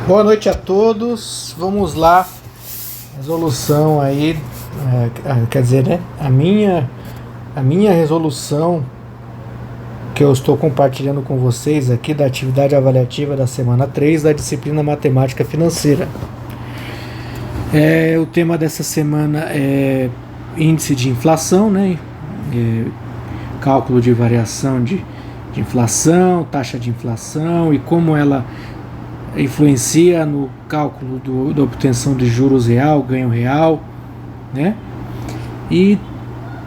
Boa noite a todos. Vamos lá. Resolução aí, quer dizer, né? A minha resolução que eu estou compartilhando com vocês aqui da atividade avaliativa da semana 3 da disciplina Matemática Financeira. O tema dessa semana é índice de inflação, né? Cálculo de variação de inflação, taxa de inflação e como ela influencia no cálculo da obtenção de juros real, ganho real, né? E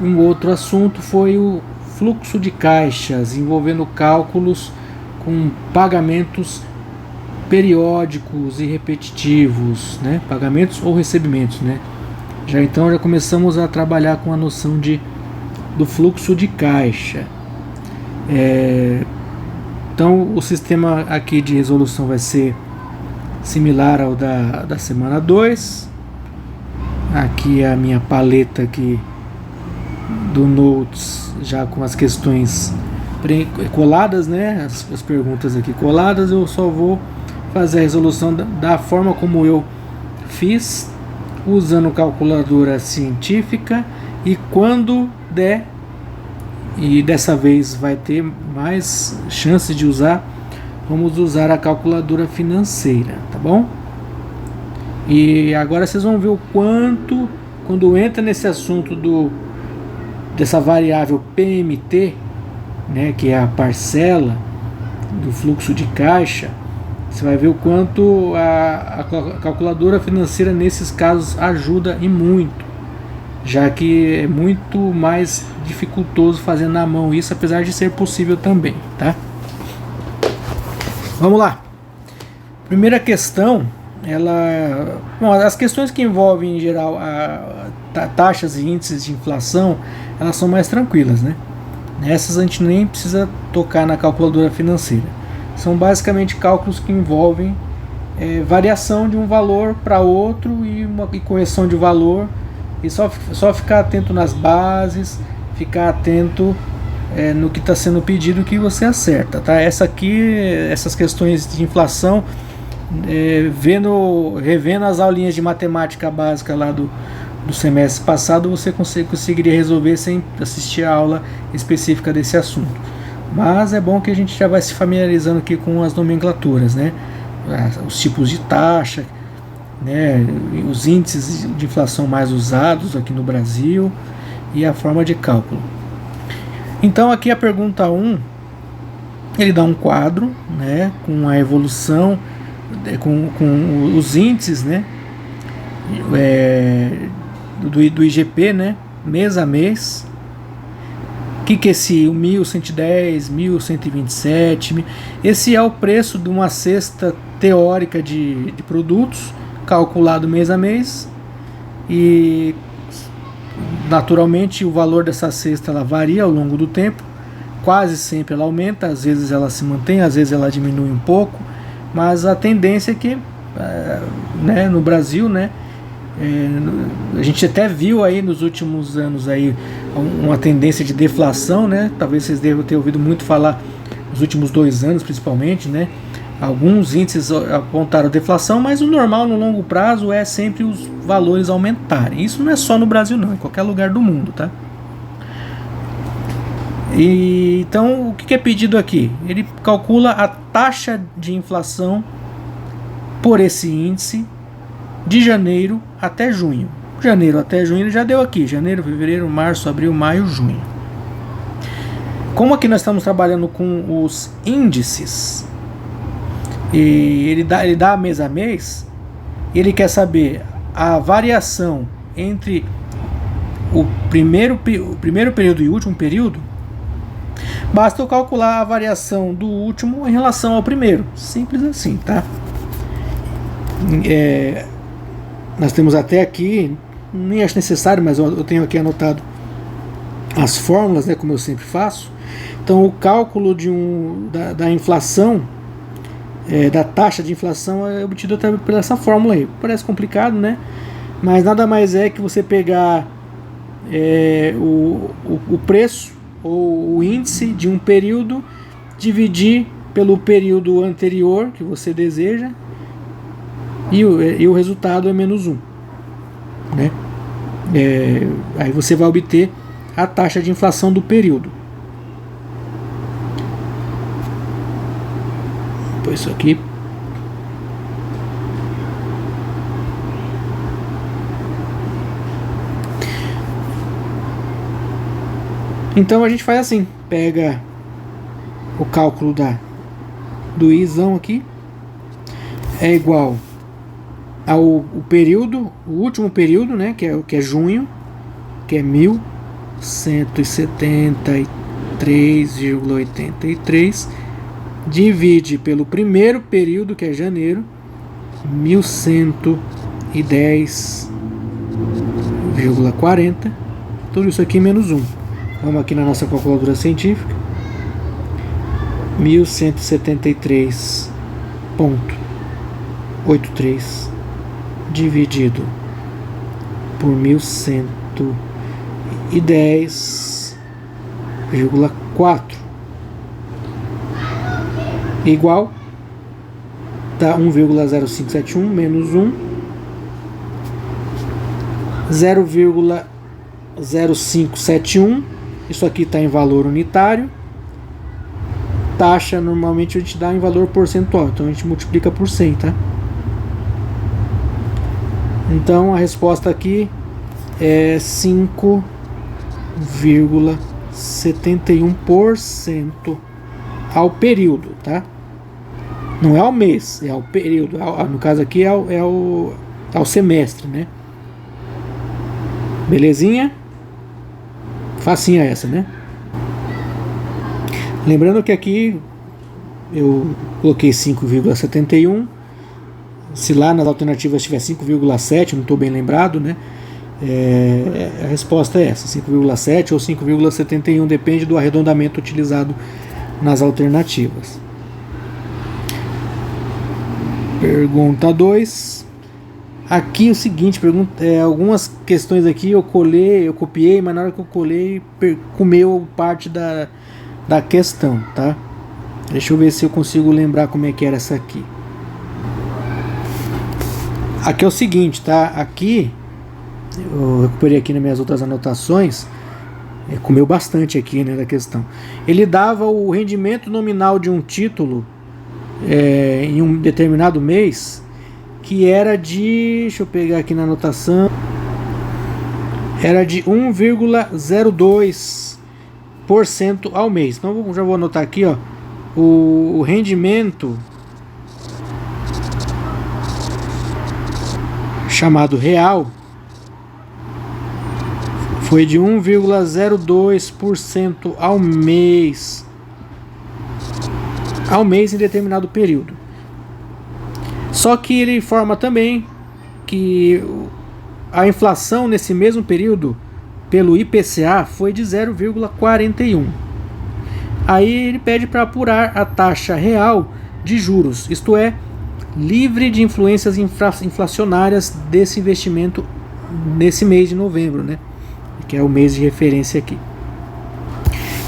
um outro assunto foi o fluxo de caixas, envolvendo cálculos com pagamentos periódicos e repetitivos, né? Pagamentos ou recebimentos, né? Já começamos a trabalhar com a noção do fluxo de caixa. Então o sistema aqui de resolução vai ser similar ao da semana 2. Aqui é a minha paleta aqui do Notes, já com as questões coladas, né? As perguntas aqui coladas. Eu só vou fazer a resolução da forma como eu fiz, usando calculadora científica, e quando der, e dessa vez vai ter mais chances de usar, vamos usar a calculadora financeira, tá bom? E agora vocês vão ver o quanto, quando entra nesse assunto dessa variável PMT, né, que é a parcela do fluxo de caixa, você vai ver o quanto a calculadora financeira nesses casos ajuda e muito, já que é muito mais dificultoso fazer na mão isso, apesar de ser possível também, tá? Vamos lá. Primeira questão, as questões que envolvem em geral taxas e índices de inflação, elas são mais tranquilas, né? Nessas a gente nem precisa tocar na calculadora financeira. São basicamente cálculos que envolvem variação de um valor para outro e correção de valor. E só ficar atento nas bases, ficar atento no que está sendo pedido, que você acerta, tá? Essas questões de inflação, revendo as aulinhas de matemática básica lá do semestre passado, você conseguiria resolver sem assistir a aula específica desse assunto. Mas é bom que a gente já vai se familiarizando aqui com as nomenclaturas, né? Os tipos de taxa, né, os índices de inflação mais usados aqui no Brasil e a forma de cálculo. Então aqui a pergunta 1, ele dá um quadro, né, com a evolução, com os índices, né, do IGP, né, mês a mês. O que é esse 1.110, 1.127? Esse é o preço de uma cesta teórica de produtos, calculado mês a mês, e naturalmente o valor dessa cesta ela varia ao longo do tempo. Quase sempre ela aumenta, às vezes ela se mantém, às vezes ela diminui um pouco, mas a tendência é que né, no Brasil, né, a gente até viu aí nos últimos anos aí uma tendência de deflação, né? Talvez vocês devam ter ouvido muito falar nos últimos 2 anos, principalmente, né? Alguns índices apontaram deflação, mas o normal no longo prazo é sempre os valores aumentarem. Isso não é só no Brasil não, em qualquer lugar do mundo, tá? Então, o que é pedido aqui? Ele calcula a taxa de inflação por esse índice de janeiro até junho. Janeiro até junho ele já deu aqui: janeiro, fevereiro, março, abril, maio, junho. Como aqui nós estamos trabalhando com os índices, e ele dá mês a mês, ele quer saber a variação entre o primeiro período e o último período. Basta eu calcular a variação do último em relação ao primeiro. Simples assim, tá? Nós temos até aqui, nem acho necessário, mas eu tenho aqui anotado as fórmulas, né, como eu sempre faço. Então o cálculo da inflação, da taxa de inflação, é obtido até por essa fórmula aí. Parece complicado, né? Mas nada mais é que você pegar o preço ou o índice de um período, dividir pelo período anterior que você deseja e o resultado é menos 1, né? Aí você vai obter a taxa de inflação do período. Pois isso aqui. Então a gente faz assim, pega o cálculo do Izão aqui, é igual ao período, o último período, né, que é junho, que é 1173,83, divide pelo primeiro período, que é janeiro, 1110,40, tudo isso aqui menos 1. Vamos aqui na nossa calculadora científica. 1173,83 dividido por 1110,4 igual, dá 1,0571 menos 1, 0,0571. Isso aqui está em valor unitário. Taxa normalmente a gente dá em valor percentual, então a gente multiplica por 100, tá? Então a resposta aqui é 5,71% ao período, tá? Não é ao mês, é ao período. No caso aqui é ao semestre, né? Belezinha? Facinha essa, né? Lembrando que aqui eu coloquei 5,71. Se lá nas alternativas tiver 5,7, não estou bem lembrado, né? A resposta é essa, 5,7 ou 5,71, depende do arredondamento utilizado nas alternativas. Pergunta 2. Aqui o seguinte, algumas questões aqui eu copiei, mas na hora que eu colei, comeu parte da questão, tá? Deixa eu ver se eu consigo lembrar como é que era essa aqui. Aqui é o seguinte, tá? Aqui, eu recuperei aqui nas minhas outras anotações, comeu bastante aqui, né, da questão. Ele dava o rendimento nominal de um título em um determinado mês, que era de, deixa eu pegar aqui na anotação, era de 1,02% ao mês. Então já vou anotar aqui, ó, o rendimento chamado real foi de 1,02% ao mês em determinado período. Só que ele informa também que a inflação nesse mesmo período pelo IPCA foi de 0,41. Aí ele pede para apurar a taxa real de juros, isto é, livre de influências inflacionárias desse investimento nesse mês de novembro, né? Que é o mês de referência aqui.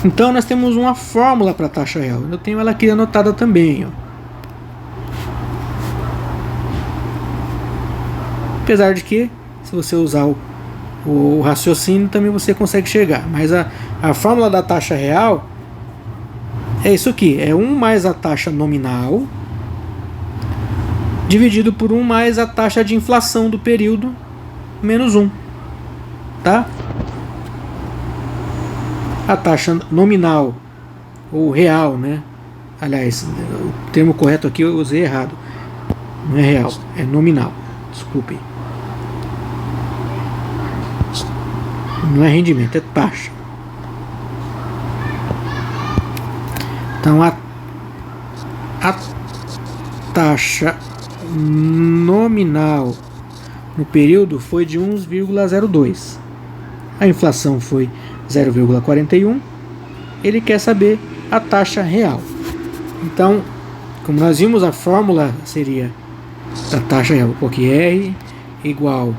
Então nós temos uma fórmula para a taxa real. Eu tenho ela aqui anotada também, ó. Apesar de que, se você usar o raciocínio, também você consegue chegar. Mas a fórmula da taxa real é isso aqui. É 1 mais a taxa nominal dividido por 1 mais a taxa de inflação do período menos 1. Tá? A taxa nominal ou real, né? Aliás, o termo correto aqui eu usei errado. Não é real, é nominal. Desculpe. Não é rendimento, é taxa. Então a taxa nominal no período foi de 1,02. A inflação foi 0,41. Ele quer saber a taxa real. Então, como nós vimos, a fórmula seria da taxa real, porque R igual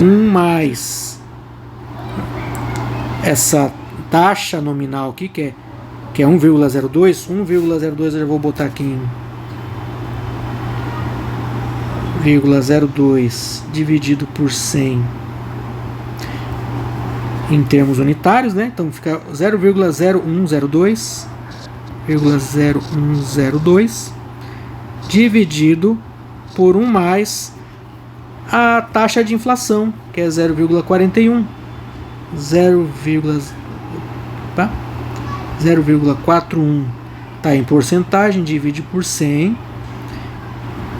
1 mais essa taxa nominal aqui, que é 1,02. 1,02 eu já vou botar aqui 0,02 dividido por 100 em termos unitários, né? Então fica 0,0102 dividido por 1 mais a taxa de inflação, que é 0,41. 0,41 está em porcentagem, divide por 100.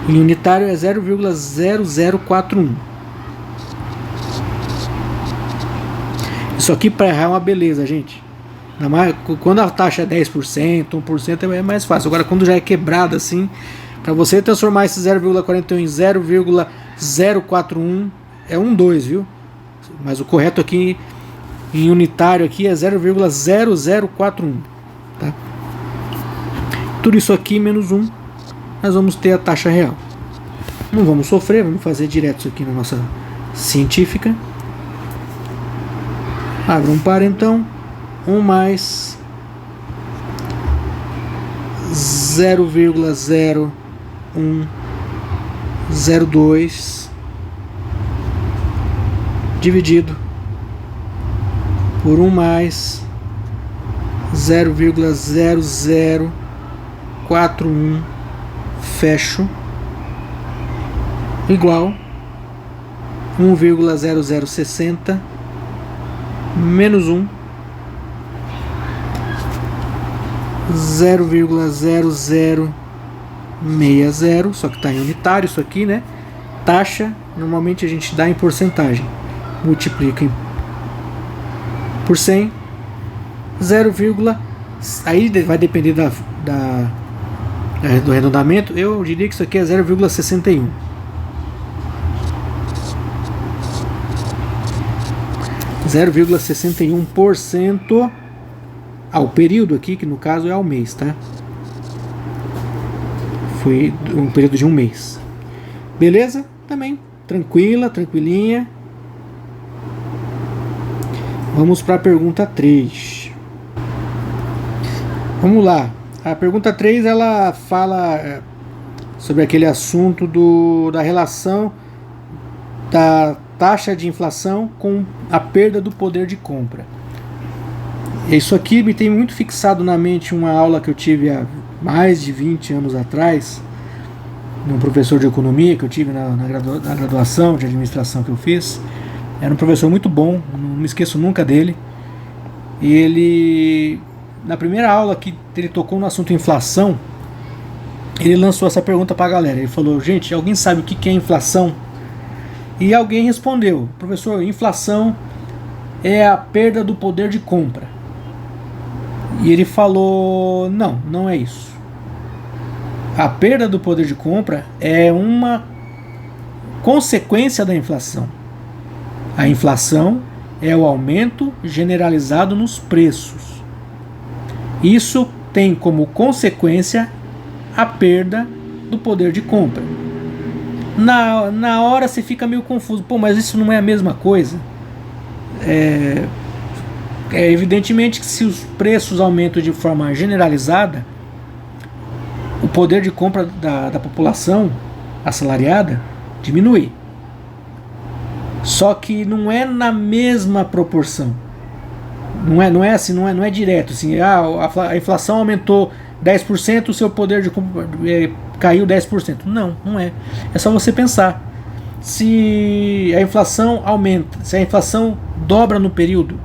Em unitário é 0,0041. Isso aqui para errar é uma beleza, gente. Quando a taxa é 10%, 1% é mais fácil. Agora, quando já é quebrada assim, para você transformar esse 0,41 em 0,041 é 1,2, viu? Mas o correto aqui em unitário aqui é 0,0041, tá? Tudo isso aqui menos 1, nós vamos ter a taxa real. Não vamos sofrer, vamos fazer direto isso aqui na nossa científica. Abra um par então, 1 mais 0,0102 dividido por 1 mais 0,0041 fecho igual 1,0060 menos 1 0,0060, só que está em unitário isso aqui, né? Taxa, normalmente a gente dá em porcentagem, multiplica por 100, 0, aí vai depender do arredondamento. Eu diria que isso aqui é 0,61. 0,61% ao período aqui, que no caso é ao mês, tá? Foi um período de um mês. Beleza? Também tranquilinha. Vamos para a pergunta 3. Vamos lá. A pergunta 3 ela fala sobre aquele assunto da relação da taxa de inflação com a perda do poder de compra. Isso aqui me tem muito fixado na mente uma aula que eu tive há mais de 20 anos atrás, um professor de economia que eu tive na graduação de administração que eu fiz. Era um professor muito bom, não me esqueço nunca dele. E ele, na primeira aula que ele tocou no assunto inflação, ele lançou essa pergunta para a galera. Ele falou: gente, alguém sabe o que é inflação? E alguém respondeu: professor, inflação é a perda do poder de compra. E ele falou: não é isso. A perda do poder de compra é uma consequência da inflação. A inflação é o aumento generalizado nos preços. Isso tem como consequência a perda do poder de compra. Na hora você fica meio confuso. Pô, mas isso não é a mesma coisa? Evidentemente que se os preços aumentam de forma generalizada, o poder de compra da população assalariada diminui. Só que não é na mesma proporção. Não é assim, não é direto assim. A inflação aumentou 10%, o seu poder de compra caiu 10%. Não é. É só você pensar. Se a inflação aumenta, se a inflação dobra no período,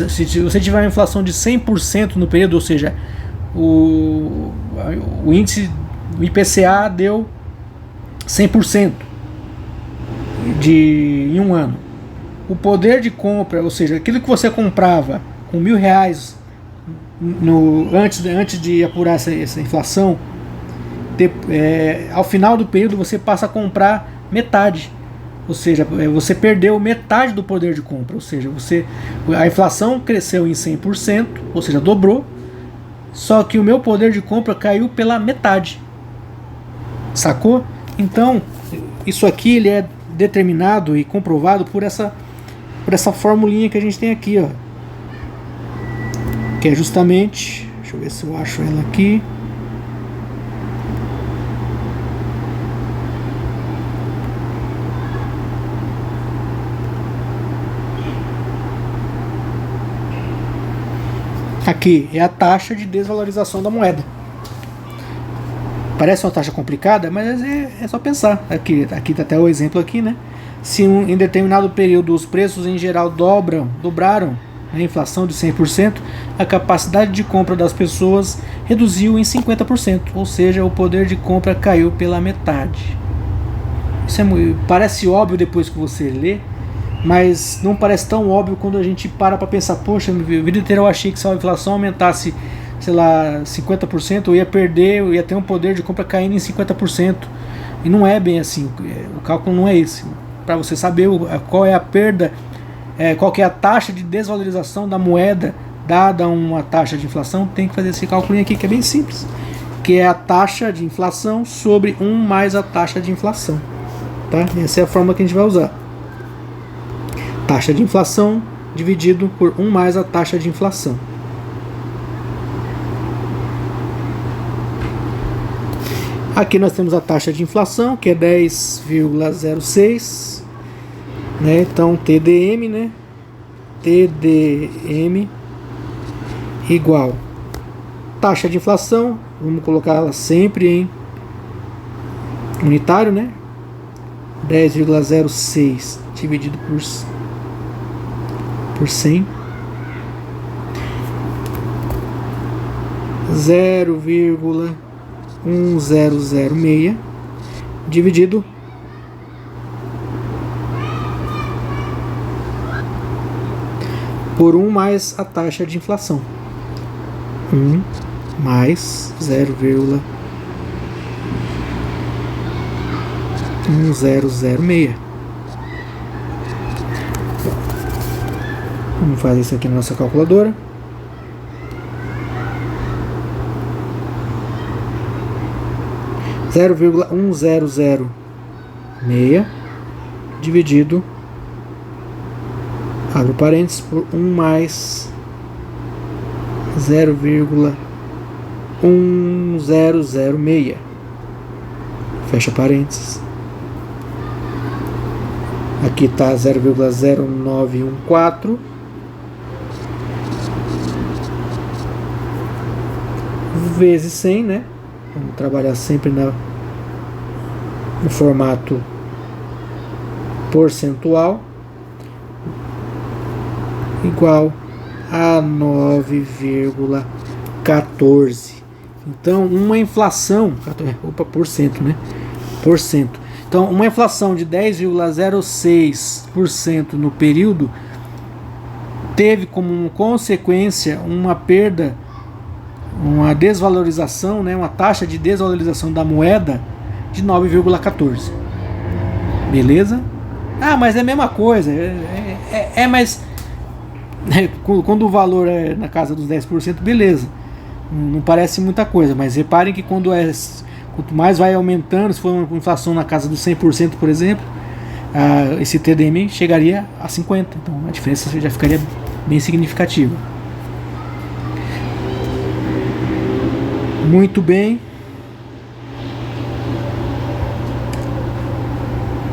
se você tiver uma inflação de 100% no período, ou seja, o índice, o IPCA deu 100% em um ano. O poder de compra, ou seja, aquilo que você comprava com R$1.000 antes de apurar essa inflação, ao final do período você passa a comprar metade. Ou seja, você perdeu metade do poder de compra. Ou seja, a inflação cresceu em 100%, ou seja, dobrou. Só que o meu poder de compra caiu pela metade. Sacou? Então, isso aqui ele é determinado e comprovado por essa formulinha que a gente tem aqui, ó. Que é justamente, deixa eu ver se eu acho ela aqui. Aqui é a taxa de desvalorização da moeda. Parece uma taxa complicada, mas é só pensar. Aqui está até o exemplo aqui, né? Se em determinado período os preços em geral dobraram a inflação de 100%, a capacidade de compra das pessoas reduziu em 50%, ou seja, o poder de compra caiu pela metade. Isso parece óbvio depois que você lê, mas não parece tão óbvio quando a gente para pensar, poxa, a vida inteira eu achei que se a inflação aumentasse, sei lá, 50%, eu ia ter um poder de compra caindo em 50%. E não é bem assim, o cálculo não é esse. Para você saber qual é a perda, qual que é a taxa de desvalorização da moeda dada uma taxa de inflação, tem que fazer esse cálculo aqui que é bem simples, que é a taxa de inflação sobre 1 mais a taxa de inflação. Tá? Essa é a fórmula que a gente vai usar. Taxa de inflação dividido por 1 mais a taxa de inflação. Aqui nós temos a taxa de inflação, que é 10,06, né? Então TDM, né? TDM igual taxa de inflação, vamos colocar ela sempre em unitário, né? 10,06 dividido por 100, 0,1006 dividido por 1 mais a taxa de inflação. 1 mais 0,1006. Vamos fazer isso aqui na nossa calculadora. Zero vírgula 1006 dividido, abro parênteses, por 1 mais 0,1006, fecha parênteses. Aqui está 0,0914 vezes 100, né? Vamos trabalhar sempre no formato percentual, igual a 9,14. Então, uma inflação, porcento, né? Porcento. Então, uma inflação de 10,06% no período teve como consequência uma perda, uma desvalorização, né, uma taxa de desvalorização da moeda de 9,14. Beleza? Ah, mas é a mesma coisa. Mas quando o valor é na casa dos 10%, beleza. Não parece muita coisa, mas reparem que quanto mais vai aumentando, se for uma inflação na casa dos 100%, por exemplo, esse TDM chegaria a 50%. Então a diferença já ficaria bem significativa. Muito bem.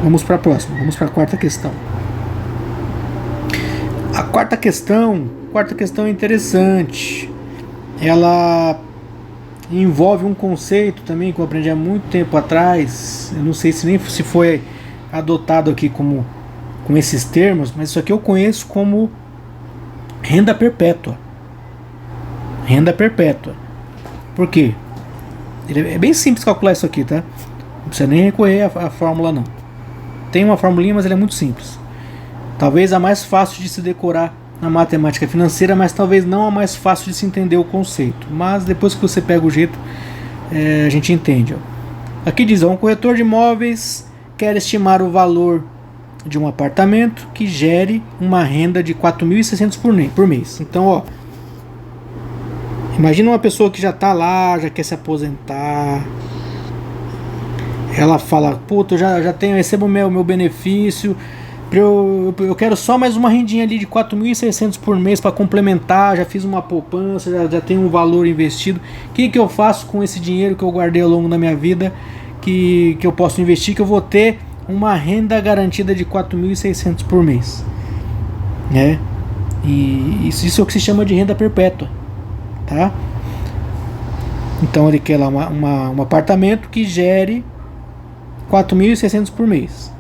Vamos para a próxima. Vamos para a quarta questão. A quarta questão é interessante. Ela envolve um conceito também que eu aprendi há muito tempo atrás. Eu não sei se foi adotado aqui com esses termos, mas isso aqui eu conheço como renda perpétua. Renda perpétua. Por quê? É bem simples calcular isso aqui, tá? Não precisa nem recorrer à fórmula, não. Tem uma formulinha, mas ela é muito simples. Talvez a mais fácil de se decorar na matemática financeira, mas talvez não a mais fácil de se entender o conceito. Mas depois que você pega o jeito, a gente entende. Ó. Aqui diz, um corretor de imóveis quer estimar o valor de um apartamento que gere uma renda de R$ 4.600 por mês. Então, ó, imagina uma pessoa que já está lá, já quer se aposentar. Ela fala, puta, eu já recebo o meu benefício, eu quero só mais uma rendinha ali de 4.600 por mês para complementar, já fiz uma poupança, já tenho um valor investido. O que eu faço com esse dinheiro que eu guardei ao longo da minha vida, que eu posso investir, que eu vou ter uma renda garantida de 4.600 por mês, né? E isso é o que se chama de renda perpétua. tá? Então ele quer lá um apartamento que gere 4.600 por mês.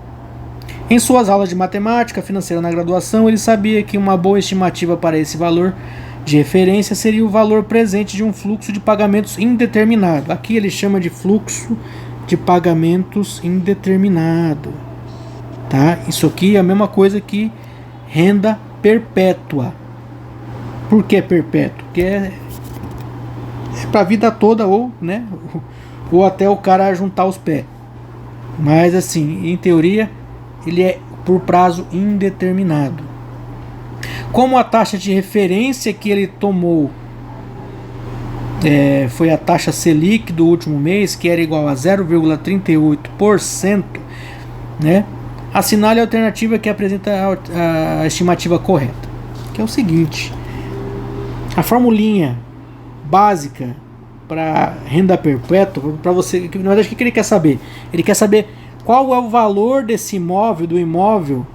Em suas aulas de matemática financeira na graduação, ele sabia que uma boa estimativa para esse valor de referência seria o valor presente de um fluxo de pagamentos indeterminado. Aqui ele chama de fluxo de pagamentos indeterminado. Tá? Isso aqui é a mesma coisa que renda perpétua. Por que perpétuo? Porque é para a vida toda, ou, né, ou até o cara juntar os pés. Mas assim, em teoria, ele é por prazo indeterminado. Como a taxa de referência que ele tomou foi a taxa Selic do último mês, que era igual a 0,38%, né? Assinale a alternativa que apresenta a estimativa correta, que é o seguinte: a formulinha básica para renda perpétua, para você, na verdade, o que ele quer saber? Ele quer saber qual é o valor desse imóvel, do imóvel,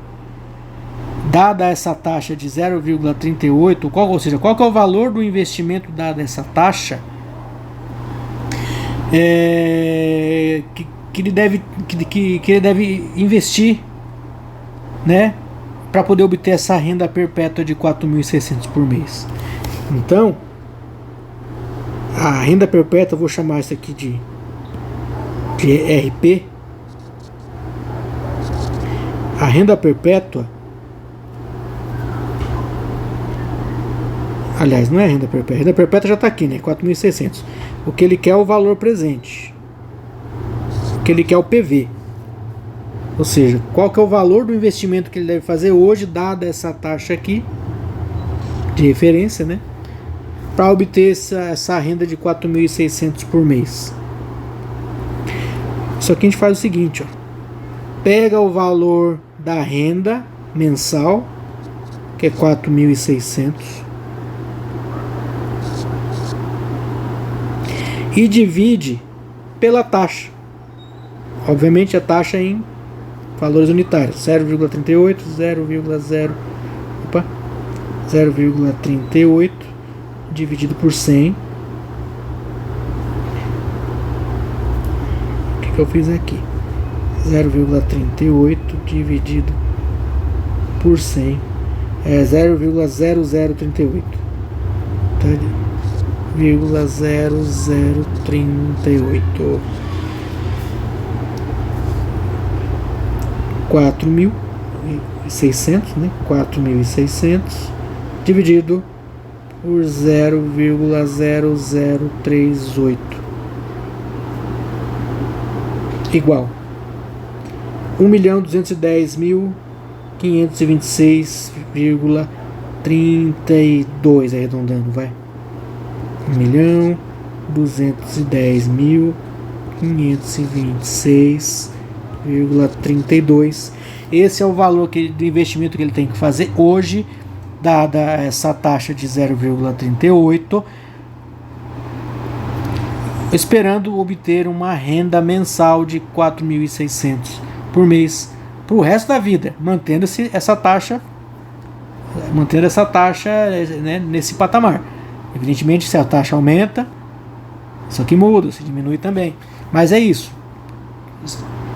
dada essa taxa de 0,38, ou seja, qual que é o valor do investimento dada essa taxa, que ele deve investir, né, para poder obter essa renda perpétua de 4.600 por mês. Então, a renda perpétua, eu vou chamar isso aqui de RP. A renda perpétua, aliás, não é renda perpétua. A renda perpétua já está aqui, né? 4.600. O que ele quer é o valor presente. O que ele quer é o PV. Ou seja, qual que é o valor do investimento que ele deve fazer hoje, dada essa taxa aqui de referência, né? Para obter essa renda de 4.600 por mês. Isso aqui a gente faz o seguinte, ó. Pega o valor da renda mensal, que é 4.600, e divide pela taxa. Obviamente a taxa em valores unitários, 0,38 dividido por 100. O que eu fiz aqui? 0,38 dividido por 100 é 0,0038, tá? 0,0038. 4.600, né? 4.600 dividido por 0,0038 igual 1.210.526,32, arredondando, vai. 1.210.526,32. Esse é o valor do investimento que ele tem que fazer hoje, dada essa taxa de 0,38, esperando obter uma renda mensal de 4.600 por mês para o resto da vida, mantendo essa taxa, né, nesse patamar. Evidentemente, se a taxa aumenta, isso aqui muda, se diminui também. Mas é isso.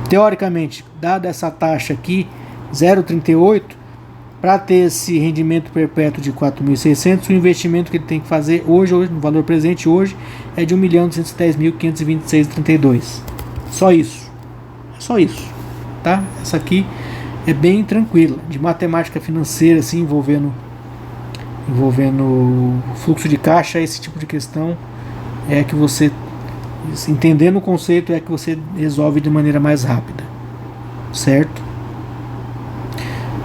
Teoricamente, dada essa taxa aqui, 0,38, para ter esse rendimento perpétuo de 4.600, o investimento que ele tem que fazer hoje, no valor presente hoje, é de 1.210.526,32. Só isso. É só isso. Tá? Essa aqui é bem tranquila, de matemática financeira, assim, envolvendo fluxo de caixa. Esse tipo de questão é que você, entendendo o conceito, é que você resolve de maneira mais rápida, certo?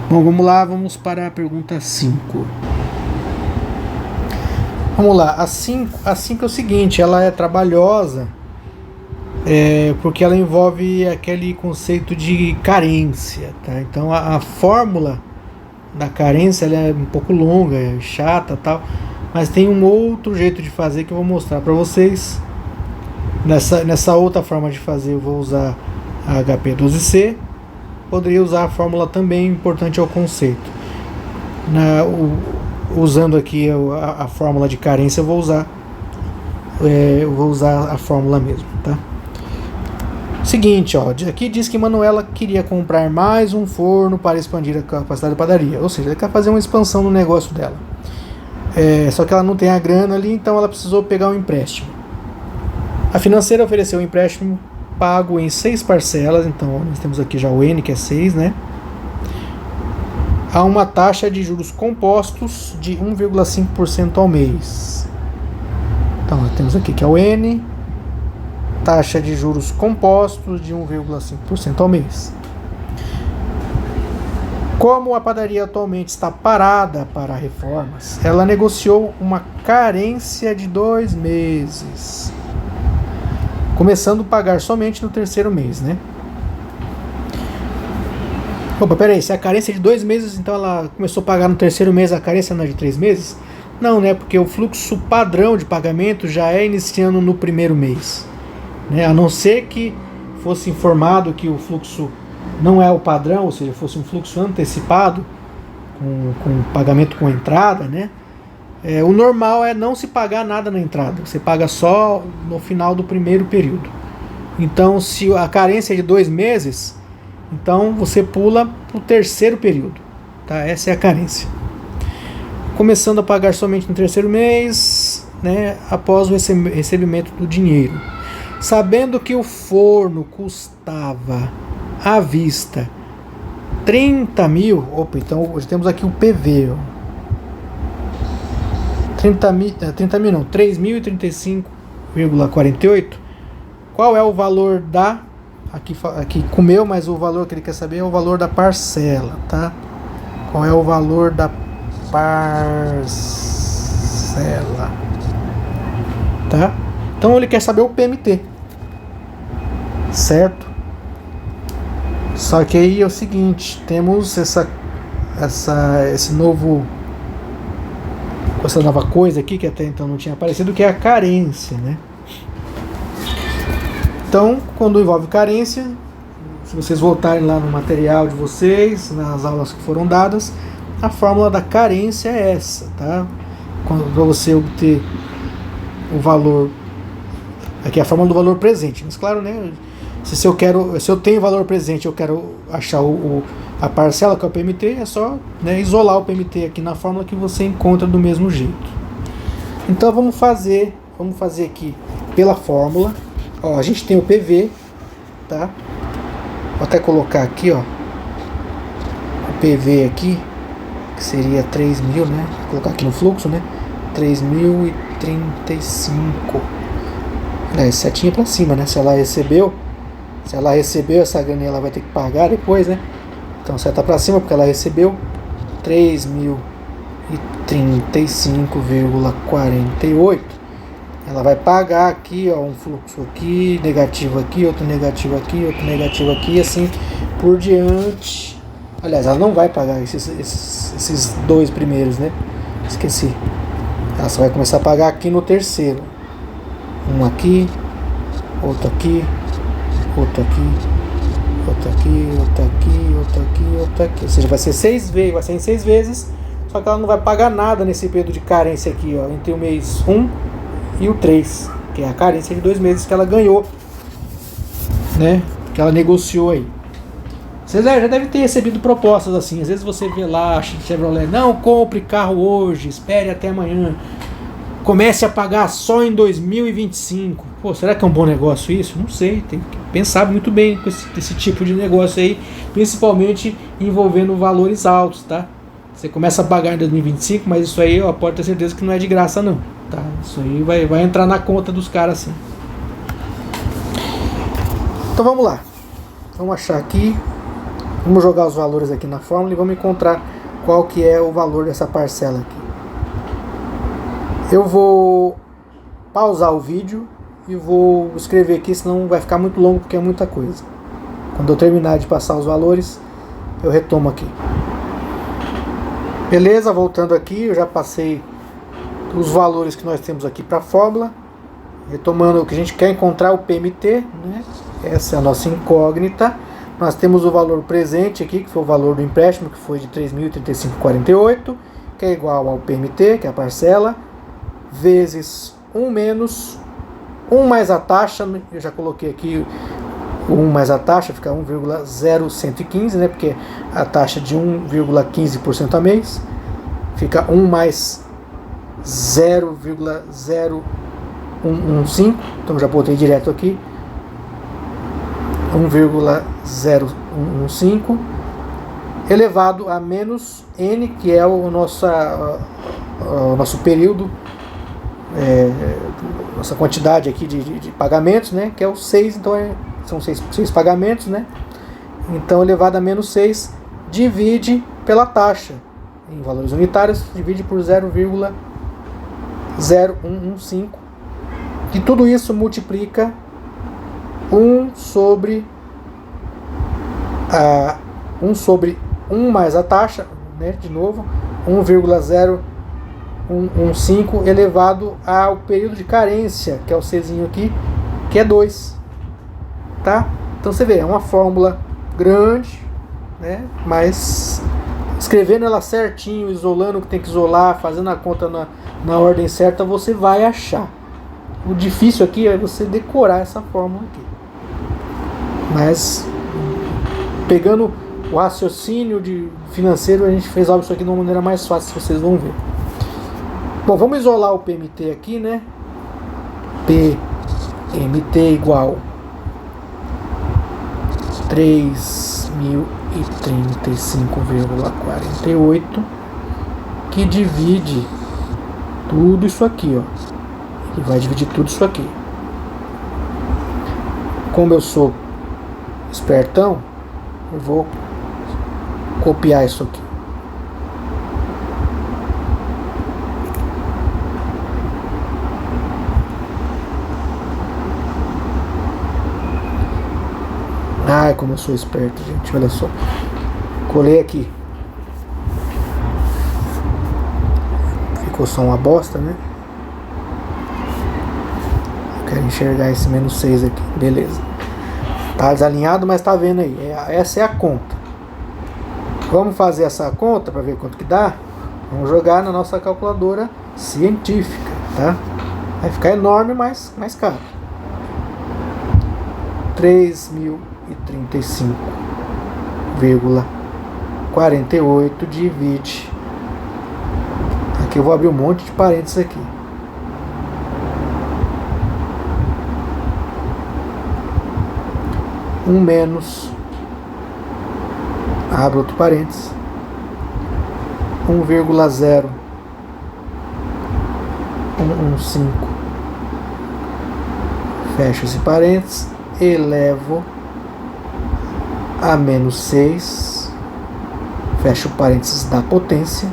Bom, vamos lá, vamos para a pergunta 5. Vamos lá, a 5 é o seguinte, ela é trabalhosa, porque ela envolve aquele conceito de carência, tá? Então a fórmula da carência, ela é um pouco longa, é chata, tal, mas tem um outro jeito de fazer que eu vou mostrar para vocês. Nessa outra forma de fazer eu vou usar a HP12C, poderia usar a fórmula também, importante é o conceito. Usando aqui a fórmula de carência, eu vou usar eu vou usar a fórmula mesmo, tá? Seguinte, ó, aqui diz que Manuela queria comprar mais um forno para expandir a capacidade da padaria, ou seja, ela quer fazer uma expansão no negócio dela. Só que ela não tem a grana ali, então ela precisou pegar um empréstimo. A financeira ofereceu um empréstimo pago em 6 parcelas, então nós temos aqui já o N, que é 6, né? Há uma taxa de juros compostos de 1,5% ao mês. Então nós temos aqui que é o N, taxa de juros compostos de 1,5% ao mês. Como a padaria atualmente está parada para reformas, ela negociou uma carência de 2 meses, começando a pagar somente no 3º mês, né? Opa, peraí, se a carência é de 2 meses, então ela começou a pagar no 3º mês, a carência não é de 3 meses? Não, né? Porque o fluxo padrão de pagamento já é iniciando no 1º mês, né? A não ser que fosse informado que o fluxo não é o padrão, ou seja, fosse um fluxo antecipado, com pagamento com entrada, né? O normal é não se pagar nada na entrada, você paga só no final do 1º período. Então, se a carência é de 2 meses, então você pula para o 3º período, tá? Essa é a carência. Começando a pagar somente no 3º mês, né? Após o recebimento do dinheiro. Sabendo que o forno custava à vista 30 mil, opa, então hoje temos aqui o PV, ó. 30 mil não, 3.035,48. Qual é o valor da... Aqui comeu, mas o valor que ele quer saber é o valor da parcela, tá? Qual é o valor da parcela, tá? Então ele quer saber o PMT, certo? Só que aí é o seguinte, temos essa nova coisa aqui que até então não tinha aparecido, que é a carência, né? Então, quando envolve carência, se vocês voltarem lá no material de vocês, nas aulas que foram dadas, a fórmula da carência é essa, tá? Para você obter o valor, aqui é a fórmula do valor presente, mas claro, né? Se eu tenho valor presente, eu quero achar a parcela, que é o PMT, é só, né, isolar o PMT aqui na fórmula que você encontra do mesmo jeito. Então vamos fazer aqui pela fórmula. Ó, a gente tem o PV, tá? Vou até colocar aqui, ó, o PV aqui, que seria 3.000, né? Vou colocar aqui no fluxo, né? 3.035. Setinha para cima, né? Se ela recebeu essa graninha, ela vai ter que pagar depois, né? Então seta para cima porque ela recebeu 3.035,48. Ela vai pagar aqui, ó, um fluxo aqui, negativo aqui, outro negativo aqui, outro negativo aqui, assim por diante. Aliás, ela não vai pagar esses 2 primeiros, né? Esqueci. Ela só vai começar a pagar aqui no 3º. Um aqui, outro aqui, outro aqui, outro aqui, outro aqui, outro aqui, outro aqui. Ou seja, vai ser 6 vezes, vai ser em 6 vezes, só que ela não vai pagar nada nesse período de carência aqui, ó, entre o mês 1 e o 3, que é a carência de 2 meses que ela ganhou, né? Que ela negociou aí. Você já deve ter recebido propostas assim. Às vezes você vê lá, Chevrolet, não compre carro hoje, espere até amanhã, comece a pagar só em 2025. Pô, será que é um bom negócio isso? Não sei, tem que pensar muito bem com esse tipo de negócio aí, principalmente envolvendo valores altos, tá? Você começa a pagar em 2025, mas isso aí, ó, pode ter certeza que não é de graça não, tá? Isso aí vai entrar na conta dos caras assim. Então vamos lá, vamos achar aqui, vamos jogar os valores aqui na fórmula e vamos encontrar qual que é o valor dessa parcela aqui. Eu vou pausar o vídeo e vou escrever aqui, senão vai ficar muito longo porque é muita coisa. Quando eu terminar de passar os valores, eu retomo aqui. Beleza, voltando aqui, eu já passei os valores que nós temos aqui para a fórmula. Retomando, o que a gente quer encontrar o PMT, né? Essa é a nossa incógnita. Nós temos o valor presente aqui, que foi o valor do empréstimo, que foi de 3.035,48, que é igual ao PMT, que é a parcela, vezes 1 menos 1 mais a taxa, eu já coloquei aqui o 1 mais a taxa, fica 1,0115, né? Porque a taxa de 1,15% a mês, fica 1 mais 0,0115, então já botei direto aqui, 1,0115 elevado a menos n, que é o nosso período, nossa quantidade aqui de pagamentos, né, que é o 6, então são 6 pagamentos, né, então elevado a menos 6, divide pela taxa, em valores unitários, divide por 0,0115, e tudo isso multiplica 1 sobre 1 mais a taxa, né, de novo, 1,0115 elevado ao período de carência, que é o Czinho aqui, que é 2. Tá? Então você vê, é uma fórmula grande, né, mas escrevendo ela certinho, isolando o que tem que isolar, fazendo a conta na ordem certa, você vai achar. O difícil aqui é você decorar essa fórmula aqui. Mas pegando o raciocínio financeiro, a gente resolve isso aqui de uma maneira mais fácil, vocês vão ver. Bom, vamos isolar o PMT aqui, né? PMT igual 3.035,48, que divide tudo isso aqui, ó. Ele vai dividir tudo isso aqui. Como eu sou espertão, eu vou copiar isso aqui. Ai, como eu sou esperto, gente, olha só. Colei aqui. Ficou só uma bosta, né? Eu quero enxergar esse menos 6 aqui, beleza. Tá desalinhado, mas tá vendo aí. Essa é a conta. Vamos fazer essa conta para ver quanto que dá. Vamos jogar na nossa calculadora científica, tá? Vai ficar enorme, mas mais caro. 3.035,48 divide. Aqui eu vou abrir um monte de parênteses aqui. Um menos, abro outro parênteses, 1,0115, fecho esse parênteses, elevo a menos 6, fecho o parênteses da potência,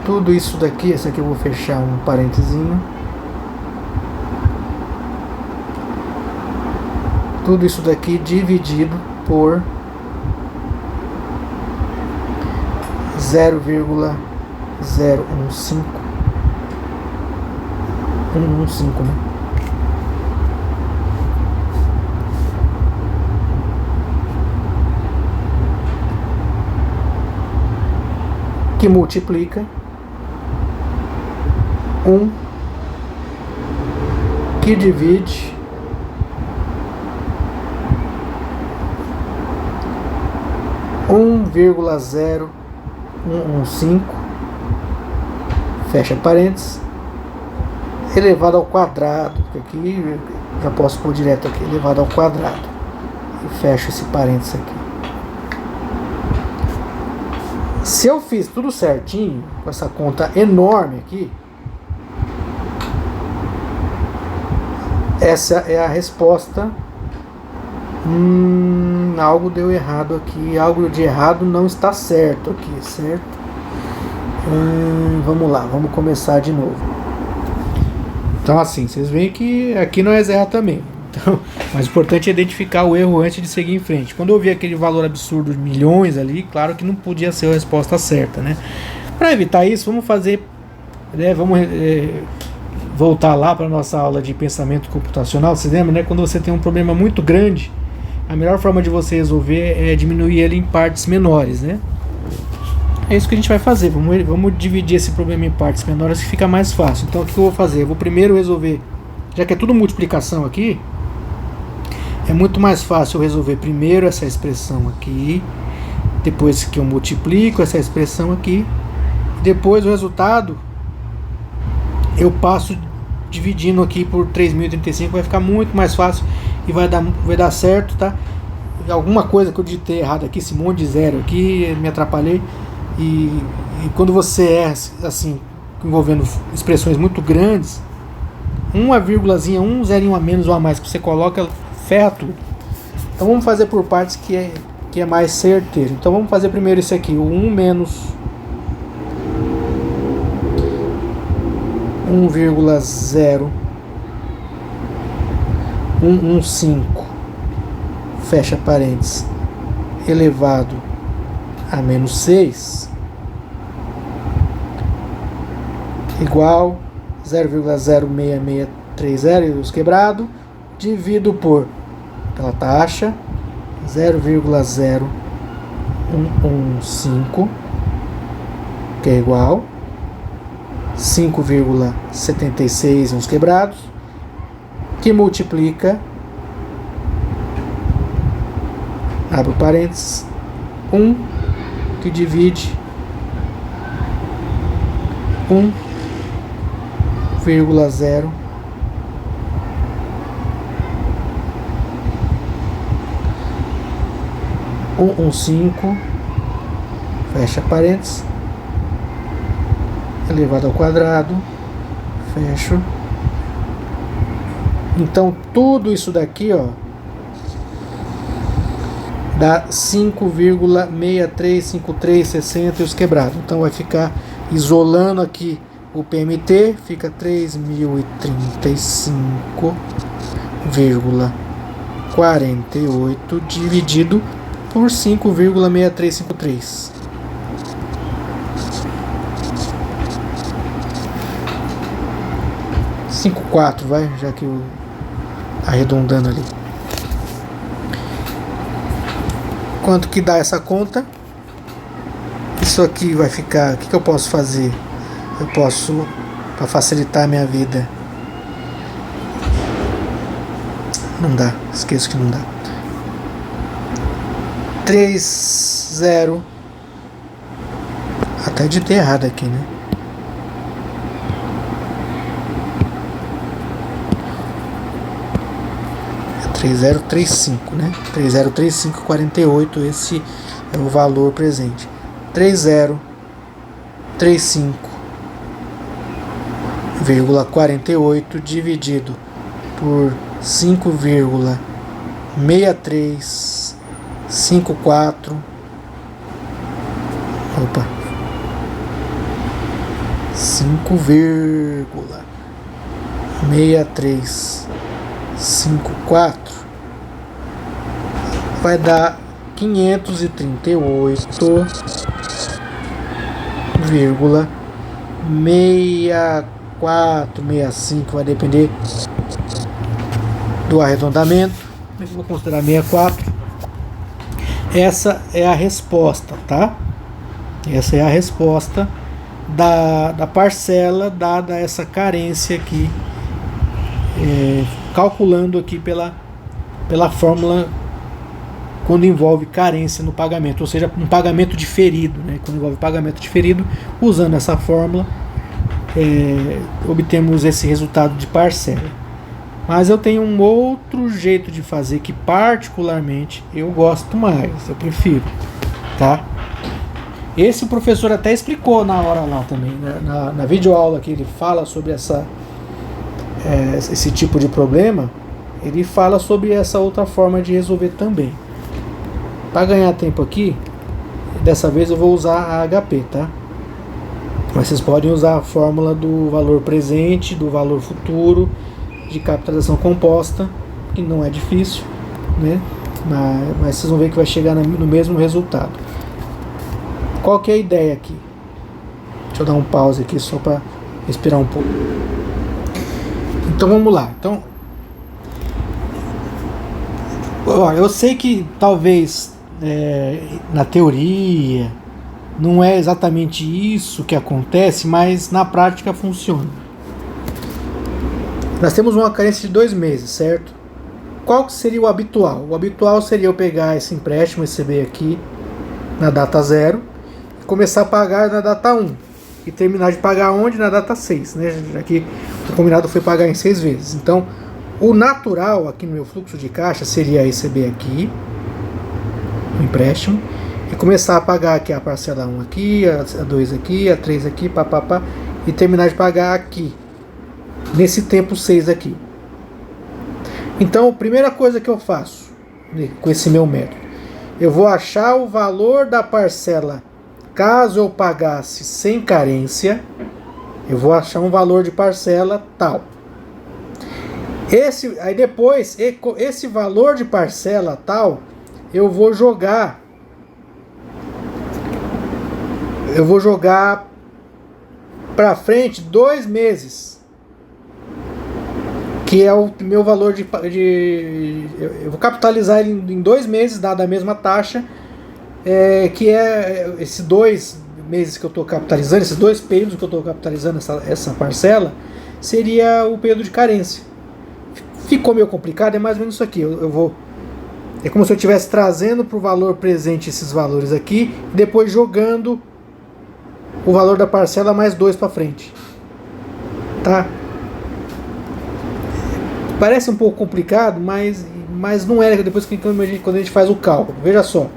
tudo isso daqui, esse aqui eu vou fechar um parênteses. Tudo isso daqui dividido por 0,015, né? Que multiplica 1, que divide 1,0115, fecha parênteses, elevado ao quadrado, porque aqui já posso pôr direto aqui, elevado ao quadrado, e fecho esse parênteses aqui. Se eu fiz tudo certinho, com essa conta enorme aqui, essa é a resposta. Algo deu errado aqui, algo de errado não está certo aqui, certo? Vamos lá, vamos começar de novo. Então assim, vocês veem que aqui não é errar também. Então, mas o importante é identificar o erro antes de seguir em frente. Quando eu vi aquele valor absurdo de milhões ali, claro que não podia ser a resposta certa, né? Para evitar isso, vamos fazer, né, voltar lá para a nossa aula de pensamento computacional. Vocês lembram, né? Quando você tem um problema muito grande, a melhor forma de você resolver é diminuir ele em partes menores, né? É isso que a gente vai fazer. Vamos dividir esse problema em partes menores que fica mais fácil. Então o que eu vou fazer? Eu vou primeiro resolver, já que é tudo multiplicação aqui, é muito mais fácil eu resolver primeiro essa expressão aqui, depois que eu multiplico essa expressão aqui, depois o resultado eu passo dividindo aqui por 3.035, vai ficar muito mais fácil e vai dar certo, tá? Alguma coisa que eu digitei errado aqui, esse monte de zero aqui, me atrapalhei. E quando você é assim, envolvendo expressões muito grandes, uma vírgulazinha, um zerinho a menos ou a mais que você coloca, ferra tudo. Então vamos fazer por partes que é mais certeiro. Então vamos fazer primeiro isso aqui, o 1 menos 1,0115, fecha parênteses, elevado a menos 6, igual 0,06630, os quebrado, divido pela taxa 0,0115, que é igual 5,76 uns quebrados, que multiplica, abre parênteses, 1, que divide 1,0 115, fecha parênteses, elevado ao quadrado, fecho. Então tudo isso daqui, ó, dá 5,635360 e os quebrados. Então vai ficar, isolando aqui o PMT, fica 3.035,48 dividido por 5,6353. Cinco quatro, vai, já que eu arredondando ali. Quanto que dá essa conta? Isso aqui vai ficar, o que eu posso fazer? Eu posso, para facilitar a minha vida, não dá, esqueço que não dá, 3,0, até de ter errado aqui, né? É 3035, né? 3035,48, esse é o valor presente. 3035,48 dividido por 5,6354. Opa. 5,6354 vai dar 538,6465, vai depender do arredondamento. Eu vou considerar 64. Essa é a resposta, tá? Essa é a resposta da parcela dada essa carência aqui, calculando aqui pela fórmula quando envolve carência no pagamento, ou seja, um pagamento diferido, né? Quando envolve pagamento diferido, usando essa fórmula, obtemos esse resultado de parcela. Mas eu tenho um outro jeito de fazer que particularmente eu gosto mais, eu prefiro, tá? Esse o professor até explicou na hora lá também, né? Na videoaula que ele fala sobre esse tipo de problema, ele fala sobre essa outra forma de resolver também. Para ganhar tempo aqui, dessa vez eu vou usar a HP, tá? Mas vocês podem usar a fórmula do valor presente, do valor futuro, de capitalização composta, que não é difícil, né? Mas vocês vão ver que vai chegar no mesmo resultado. Qual que é a ideia aqui? Deixa eu dar um pause aqui só para respirar um pouco. Então vamos lá. Então, eu sei que talvez na teoria Não é exatamente isso que acontece, mas na prática funciona. Nós temos uma carência de 2 meses, certo? Qual que seria o habitual? O habitual seria eu pegar esse empréstimo, receber aqui na data 0 e começar a pagar na data 1 e terminar de pagar onde? Na data 6, né? Já que o combinado foi pagar em 6 vezes. Então, o natural aqui no meu fluxo de caixa seria receber aqui o empréstimo e começar a pagar aqui a parcela 1 aqui, a 2 aqui, a 3 aqui, papapá, e terminar de pagar aqui, nesse tempo 6 aqui. Então, a primeira coisa que eu faço com esse meu método, eu vou achar o valor da parcela, caso eu pagasse sem carência, eu vou achar um valor de parcela tal. Aí depois, esse valor de parcela tal, eu vou jogar para frente 2 meses, que é o meu valor eu vou capitalizar ele em 2 meses, dada a mesma taxa, que é esses 2 meses que eu estou capitalizando, esses 2 períodos que eu estou capitalizando essa parcela, seria o período de carência. Ficou meio complicado, é mais ou menos isso aqui. É como se eu estivesse trazendo para o valor presente esses valores aqui, e depois jogando o valor da parcela mais 2 para frente. Tá? Parece um pouco complicado, mas não é depois quando a gente faz o cálculo. Veja só.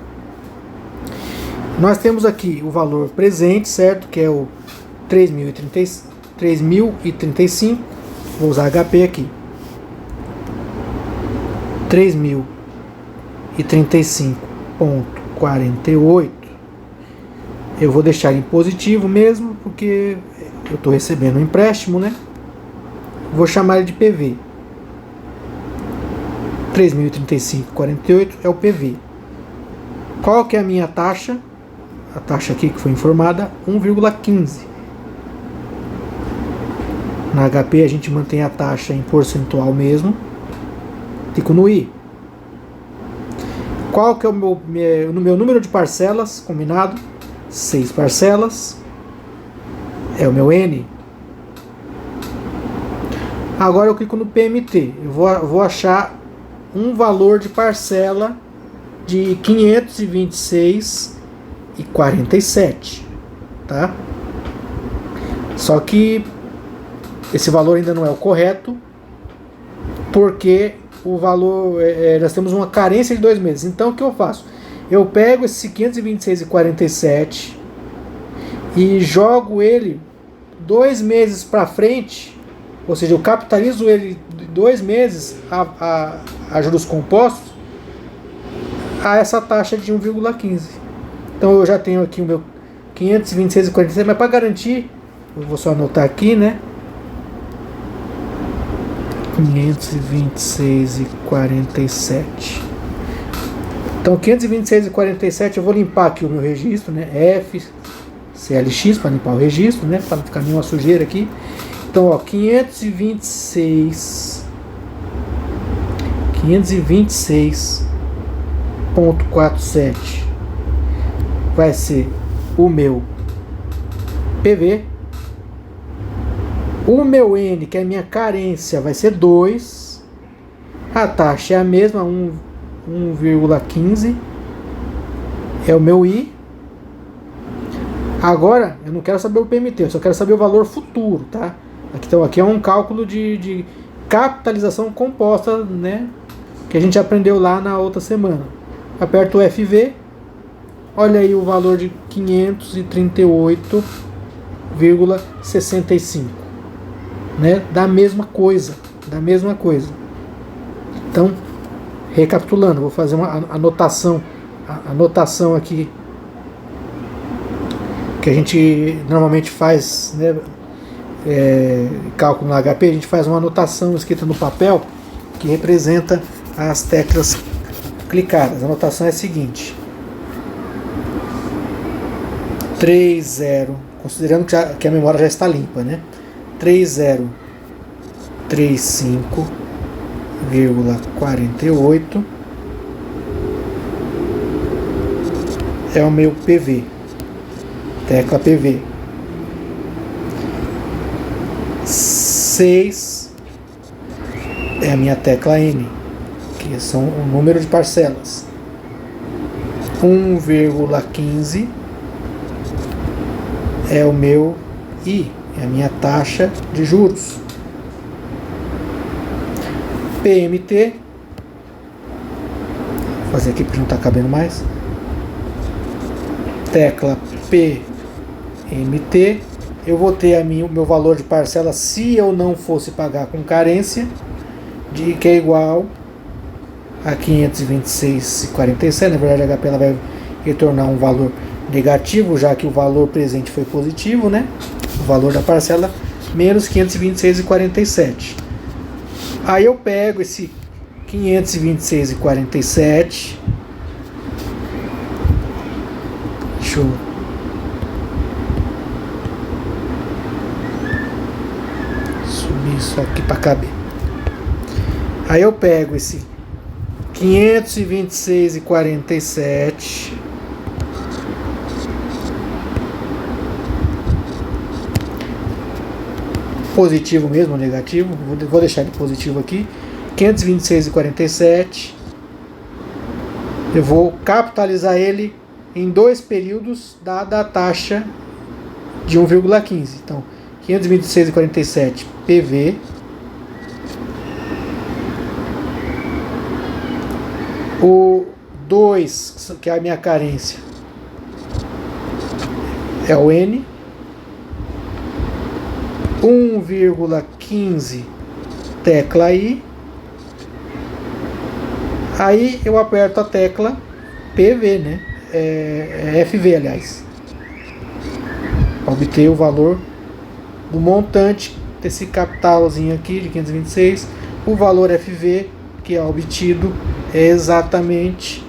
Nós temos aqui o valor presente, certo? Que é o 3.035. Vou usar HP aqui. 3.035,48. Eu vou deixar em positivo mesmo, porque eu estou recebendo um empréstimo, né? Vou chamar ele de PV. 3.035,48 é o PV. Qual que é a minha taxa? A taxa aqui que foi informada, 1,15. Na HP a gente mantém a taxa em percentual mesmo. Clico no I. Qual que é o meu número de parcelas combinado? 6 parcelas. É o meu N. Agora eu clico no PMT. Eu vou achar um valor de parcela de 526,47, tá? Só que esse valor ainda não é o correto, porque o valor, nós temos uma carência de 2 meses. Então o que eu faço? Eu pego esse 526,47 e jogo ele 2 meses para frente, ou seja, eu capitalizo ele 2 meses a juros compostos a essa taxa de 1,15. Então eu já tenho aqui o meu 526,47, mas para garantir, eu vou só anotar aqui, né? 526,47. Então 526,47 eu vou limpar aqui o meu registro, né? FCLX para limpar o registro, né? Para não ficar nenhuma sujeira aqui. Então, ó, 526,47 vai ser o meu PV. O meu N, que é a minha carência, vai ser 2. A taxa é a mesma, 1,15. É o meu I. Agora, eu não quero saber o PMT, eu só quero saber o valor futuro, tá? Então, aqui é um cálculo de capitalização composta, né? Que a gente aprendeu lá na outra semana. Aperto o FV. Olha aí o valor de 538,65. Né? Da mesma coisa. Então, recapitulando, vou fazer uma anotação aqui que a gente normalmente faz, né? Cálculo no HP, a gente faz uma anotação escrita no papel que representa as teclas clicadas. A anotação é a seguinte: 30, considerando que a memória já está limpa, né? 3035,48 é o meu PV. tecla PV. 6 é a minha tecla N, que são o número de parcelas. 1,15 é o meu I, é a minha taxa de juros. PMT, vou fazer aqui porque não está cabendo mais. Tecla PMT, eu vou ter o meu valor de parcela se eu não fosse pagar com carência, que é igual a 526,47. Na verdade, a HP ela vai retornar um valor negativo, já que o valor presente foi positivo, né? O valor da parcela menos 526,47. Aí eu pego esse 526,47. Deixa eu subir isso aqui para caber. Aí eu pego esse 526,47 positivo mesmo ou negativo, vou deixar ele positivo aqui. 526,47, eu vou capitalizar ele em 2 períodos dada a taxa de 1,15. Então 526,47 PV o 2, que é a minha carência, é o N. 1,15 tecla I. Aí eu aperto a tecla PV, né? FV, aliás, para obter o valor do montante desse capitalzinho aqui de 526. O valor FV que é obtido é exatamente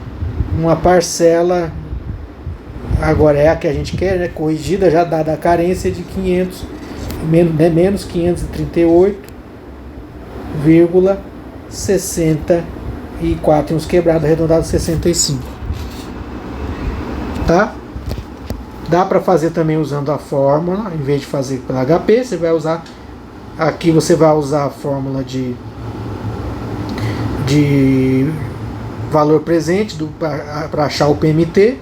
uma parcela, agora é a que a gente quer, né? Corrigida, já dada a carência de 500, menos 538,64, uns quebrados, arredondados 65. Tá? Dá para fazer também usando a fórmula, em vez de fazer pela HP, você vai usar aqui, você vai usar a fórmula de valor presente para achar o PMT.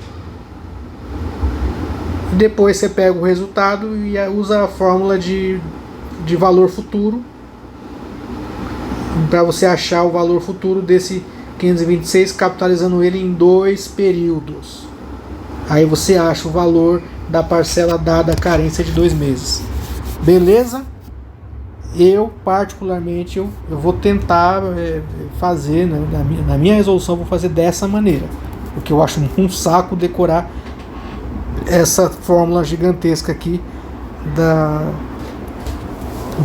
Depois você pega o resultado e usa a fórmula de valor futuro para você achar o valor futuro desse 526, capitalizando ele em 2 períodos. Aí você acha o valor da parcela dada a carência de 2 meses. Beleza? Eu particularmente eu vou tentar fazer, né, na minha resolução eu vou fazer dessa maneira, porque eu acho um saco decorar essa fórmula gigantesca aqui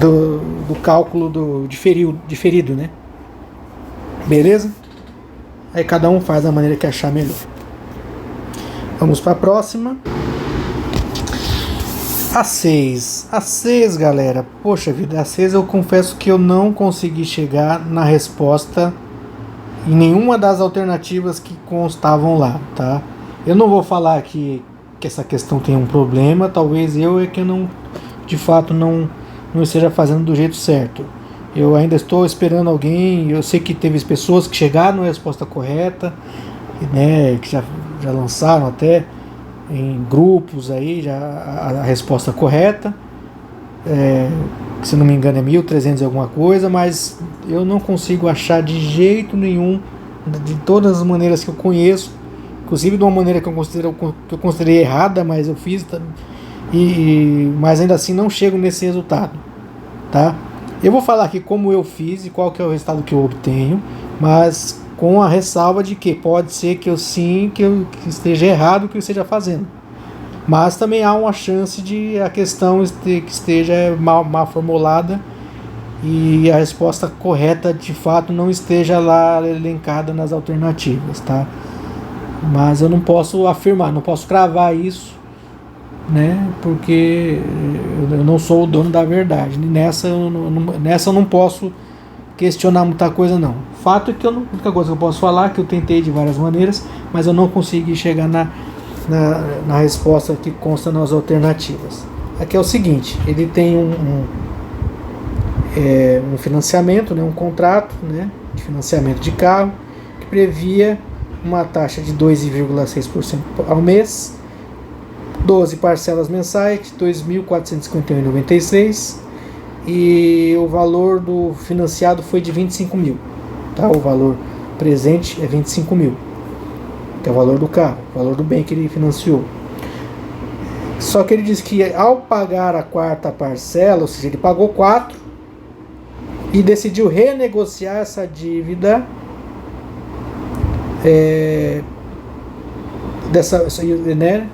do cálculo do diferido, né? Beleza? Aí cada um faz da maneira que achar melhor. Vamos para a próxima. A 6, galera, poxa vida, a 6 eu confesso que eu não consegui chegar na resposta em nenhuma das alternativas que constavam lá, tá? Eu não vou falar que essa questão tem um problema, talvez eu não, de fato, não esteja fazendo do jeito certo. Eu ainda estou esperando alguém, eu sei que teve pessoas que chegaram na resposta correta, né, que já lançaram até em grupos aí já a resposta correta, se não me engano é 1300 e alguma coisa, mas eu não consigo achar de jeito nenhum, de todas as maneiras que eu conheço, inclusive de uma maneira que eu considerei errada, mas eu fiz, mas ainda assim não chego nesse resultado, tá? Eu vou falar aqui como eu fiz e qual que é o resultado que eu obtenho, mas com a ressalva de que pode ser que eu esteja errado o que eu esteja fazendo. Mas também há uma chance de a questão que esteja mal formulada e a resposta correta de fato não esteja lá elencada nas alternativas, tá? Mas eu não posso afirmar, não posso cravar isso, né? Porque eu não sou o dono da verdade. Nessa eu não posso questionar muita coisa, não. Fato é que a única coisa que eu posso falar é que eu tentei de várias maneiras, mas eu não consegui chegar na resposta que consta nas alternativas. Aqui é o seguinte, ele tem um financiamento, né, um contrato, né, de financiamento de carro, que previa uma taxa de 2,6% ao mês, 12 parcelas mensais, de R$ 2.451,96, e o valor do financiado foi de 25 mil. Tá? O valor presente é 25 mil, que é o valor do carro, o valor do bem que ele financiou. Só que ele diz que ao pagar a quarta parcela, ou seja, ele pagou 4 e decidiu renegociar essa dívida, né?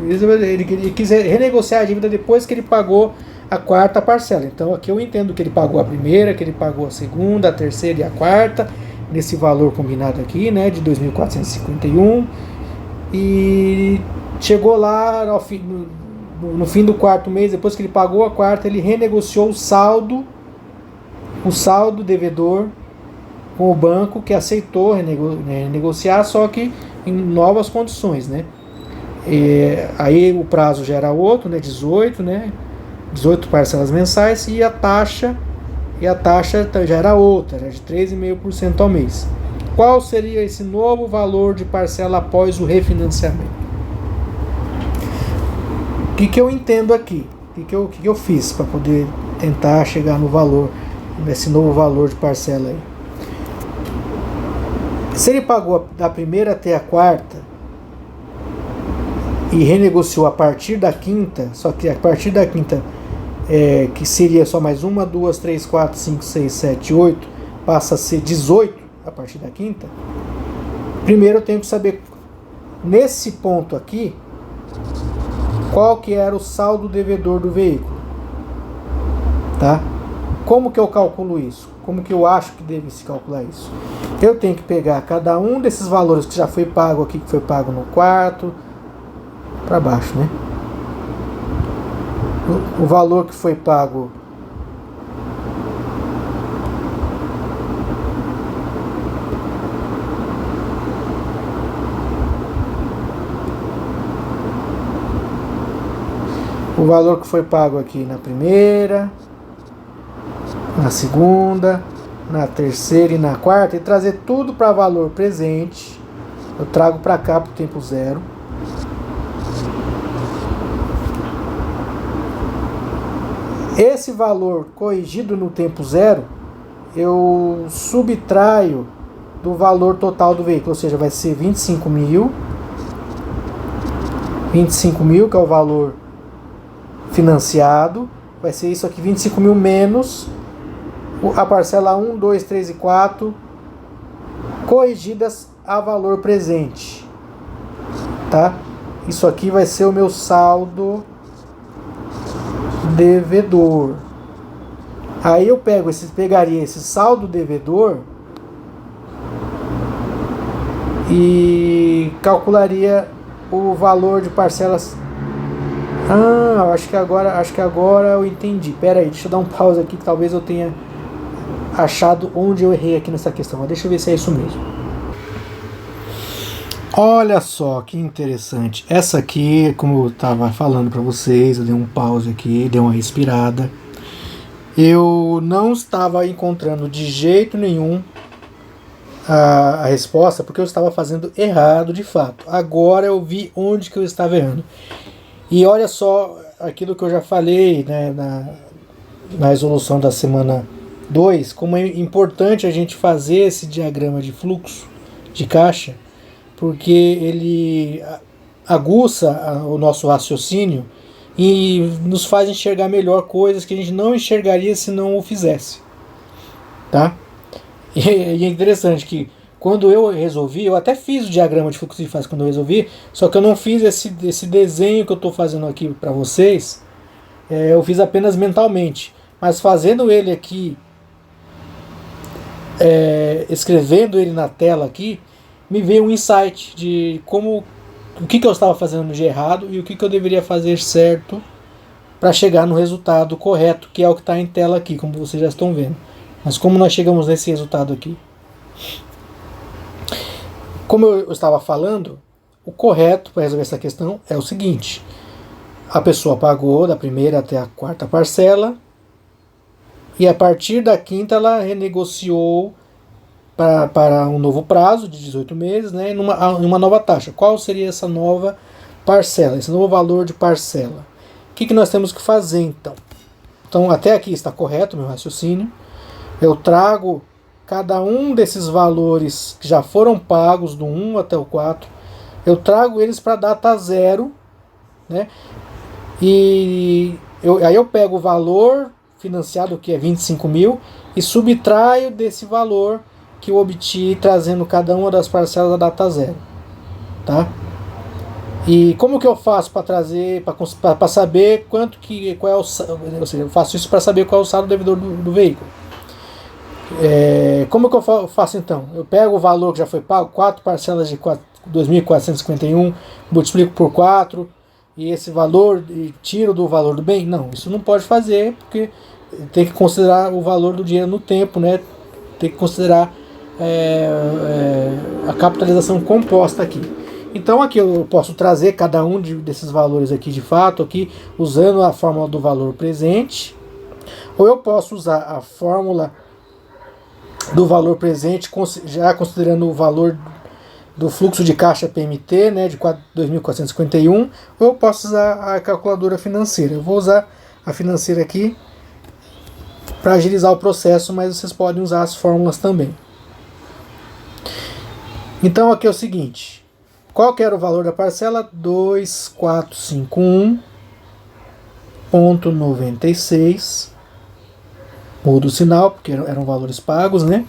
Ele quis renegociar a dívida depois que ele pagou a quarta parcela. Então aqui eu entendo que ele pagou a primeira, que ele pagou a segunda, a terceira e a quarta, nesse valor combinado aqui, né, de 2.451, e chegou lá no fim do quarto mês, depois que ele pagou a quarta, ele renegociou o saldo devedor com o banco, que aceitou renegociar, só que em novas condições, né? Aí o prazo já era outro, né? 18 parcelas mensais, e a taxa já era outra, era de 3,5% ao mês. Qual seria esse novo valor de parcela após o refinanciamento? O que eu entendo aqui? O que eu fiz para poder tentar chegar no valor, nesse novo valor de parcela aí? Se ele pagou da primeira até a quarta e renegociou a partir da quinta, só que a partir da quinta, que seria só mais 1, 2, 3, 4, 5, 6, 7, 8, passa a ser 18 a partir da quinta. Primeiro eu tenho que saber, nesse ponto aqui, qual que era o saldo devedor do veículo. Tá? Como que eu calculo isso? Como que eu acho que deve se calcular isso? Eu tenho que pegar cada um desses valores que já foi pago aqui, que foi pago no quarto, para baixo, né? O valor que foi pago aqui na primeira, na segunda, na terceira e na quarta, e trazer tudo para valor presente. Eu trago para cá para o tempo zero. Esse valor corrigido no tempo zero, eu subtraio do valor total do veículo, ou seja, vai ser 25 mil, que é o valor financiado, vai ser isso aqui, 25 mil menos a parcela 1, 2, 3 e 4, corrigidas a valor presente, tá? Isso aqui vai ser o meu saldo devedor. Aí eu pegaria esse saldo devedor e calcularia o valor de parcelas. Acho que agora eu entendi. Pera aí, deixa eu dar um pause aqui, que talvez eu tenha achado onde eu errei aqui nessa questão. Mas deixa eu ver se é isso mesmo. Olha só que interessante. Essa aqui, como eu estava falando para vocês, eu dei um pause aqui, dei uma respirada. Eu não estava encontrando de jeito nenhum a resposta, porque eu estava fazendo errado de fato. Agora eu vi onde que eu estava errando. E olha só aquilo que eu já falei, né, na resolução da semana 2, como é importante a gente fazer esse diagrama de fluxo de caixa, porque ele aguça o nosso raciocínio e nos faz enxergar melhor coisas que a gente não enxergaria se não o fizesse. Tá? E é interessante que quando eu resolvi, eu até fiz o diagrama de fluxo de caixa quando eu resolvi, só que eu não fiz esse desenho que eu estou fazendo aqui para vocês, eu fiz apenas mentalmente. Mas fazendo ele aqui, escrevendo ele na tela aqui, me veio um insight de o que eu estava fazendo de errado e o que eu deveria fazer certo para chegar no resultado correto, que é o que está em tela aqui, como vocês já estão vendo. Mas como nós chegamos nesse resultado aqui? Como eu estava falando, o correto para resolver essa questão é o seguinte: a pessoa pagou da primeira até a quarta parcela e a partir da quinta ela renegociou para um novo prazo de 18 meses, né, em uma nova taxa. Qual seria essa nova parcela, esse novo valor de parcela? O que nós temos que fazer então? Então até aqui está correto o meu raciocínio. Eu trago cada um desses valores que já foram pagos do 1 até o 4, eu trago eles para a data zero, né? E aí eu pego o valor financiado, que é 25 mil, e subtraio desse valor que eu obtive trazendo cada uma das parcelas da data zero, tá? E como que eu faço para trazer, para saber qual é o, ou seja, eu faço isso para saber qual é o saldo devedor do veículo. Como que eu faço então? Eu pego o valor que já foi pago, 4 parcelas de 2.451, multiplico por 4 e esse valor tiro do valor do bem? Não, isso não pode fazer, porque tem que considerar o valor do dinheiro no tempo, né? Tem que considerar a capitalização composta aqui. Então aqui eu posso trazer cada um desses valores aqui de fato, aqui, usando a fórmula do valor presente, ou eu posso usar a fórmula do valor presente, já considerando o valor do fluxo de caixa PMT, né, de 2.451, ou eu posso usar a calculadora financeira. Eu vou usar a financeira aqui para agilizar o processo, mas vocês podem usar as fórmulas também. Então aqui é o seguinte: qual que era o valor da parcela? 2.451,96. Muda o sinal, porque eram valores pagos, né?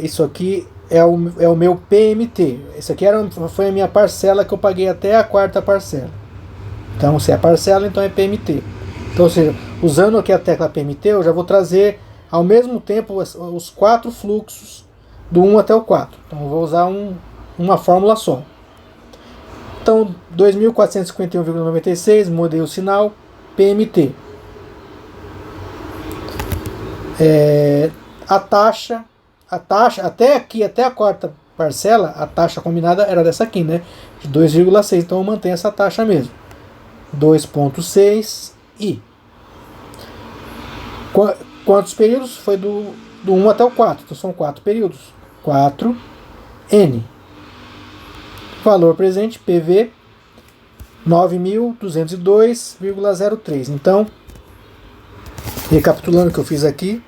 Isso aqui é o meu PMT. Isso aqui foi a minha parcela que eu paguei até a quarta parcela. Então, se é parcela, então é PMT. Então, ou seja, usando aqui a tecla PMT, eu já vou trazer ao mesmo tempo os 4 fluxos do 1 até o 4. Então, eu vou usar uma fórmula só. Então, 2.451,96, mudei o sinal, PMT. A taxa, até aqui, até a quarta parcela, a taxa combinada era dessa aqui, né? De 2,6, então eu mantenho essa taxa mesmo. 2,6 I. Quantos períodos? Foi do 1 até o 4, então são 4 períodos. 4 N. Valor presente, PV, 9.202,03. Então, recapitulando o que eu fiz aqui,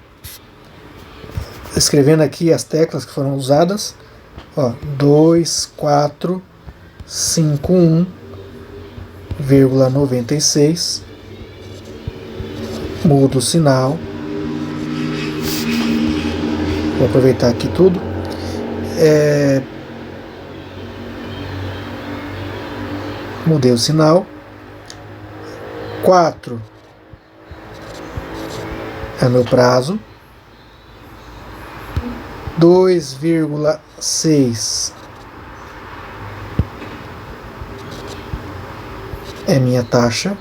escrevendo aqui as teclas que foram usadas, 2.451,96. Mudo o sinal. Vou aproveitar aqui tudo. Mudei o sinal. 4 é meu prazo. 2,6 é minha taxa.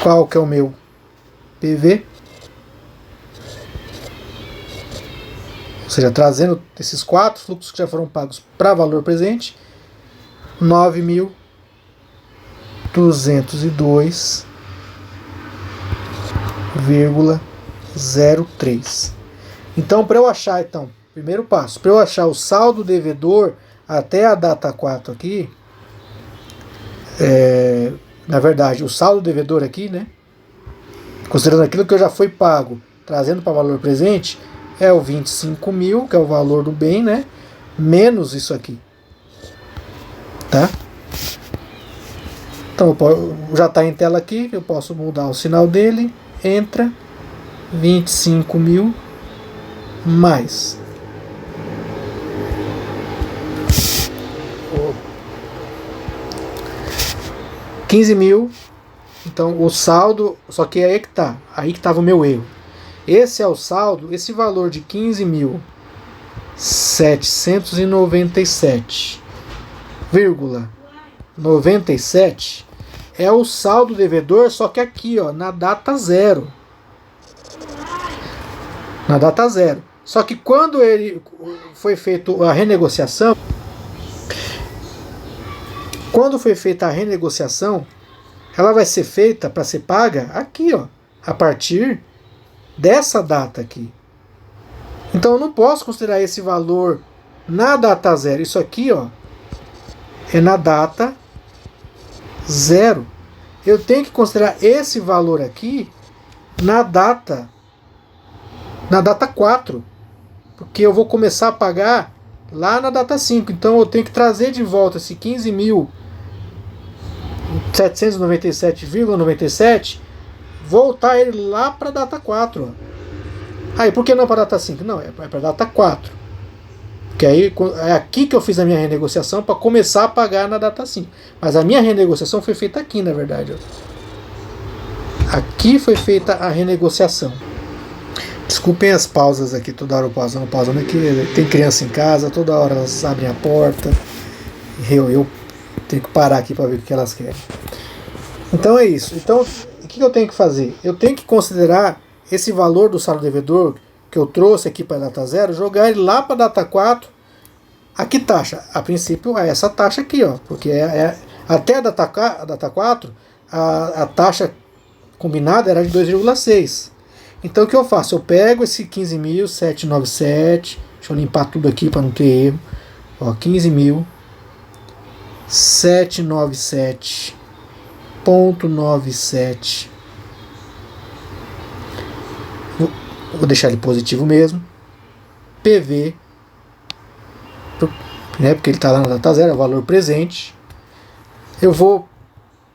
Qual que é o meu PV? Ou seja, trazendo esses 4 fluxos que já foram pagos para valor presente, 9.202,03. Então, para eu achar, primeiro passo, para eu achar o saldo devedor até a data 4 aqui, na verdade, o saldo devedor aqui, né, considerando aquilo que já foi pago, trazendo para valor presente, é o 25 mil, que é o valor do bem, né, menos isso aqui, tá? Então, já está em tela aqui, eu posso mudar o sinal dele, entra, 25 mil mais 15 mil. Então o saldo, só que aí que estava o meu erro. Esse é o saldo, esse valor de 15.797,97 é o saldo devedor, só que aqui, na data zero. na data zero. Só que quando ele foi feito a renegociação, ela vai ser feita para ser paga aqui, ó, a partir dessa data aqui. Então eu não posso considerar esse valor na data zero. Isso aqui, ó, é na data zero. Eu tenho que considerar esse valor aqui na data 4. Porque eu vou começar a pagar lá na data 5. Então eu tenho que trazer de volta esse 15.797,97, voltar ele lá para a data 4. Aí, por que não para a data 5? Não, é para a data 4. Porque aí é aqui que eu fiz a minha renegociação para começar a pagar na data 5. Mas a minha renegociação foi feita aqui, na verdade. Aqui foi feita a renegociação. Desculpem as pausas aqui, toda hora eu pausando aqui. Tem criança em casa, toda hora elas abrem a porta. Eu tenho que parar aqui para ver o que elas querem. Então é isso. Então, o que eu tenho que fazer? Eu tenho que considerar esse valor do saldo devedor que eu trouxe aqui para a data 0, jogar ele lá para a data 4. A que taxa? A princípio é essa taxa aqui, ó, porque até a data 4 a taxa combinada era de 2,6. Então o que eu faço? Eu pego esse 15.797, deixa eu limpar tudo aqui para não ter erro. Ó, 15.797,97. Vou deixar ele positivo mesmo. PV, né, porque ele está lá na data 0, é o valor presente. Eu vou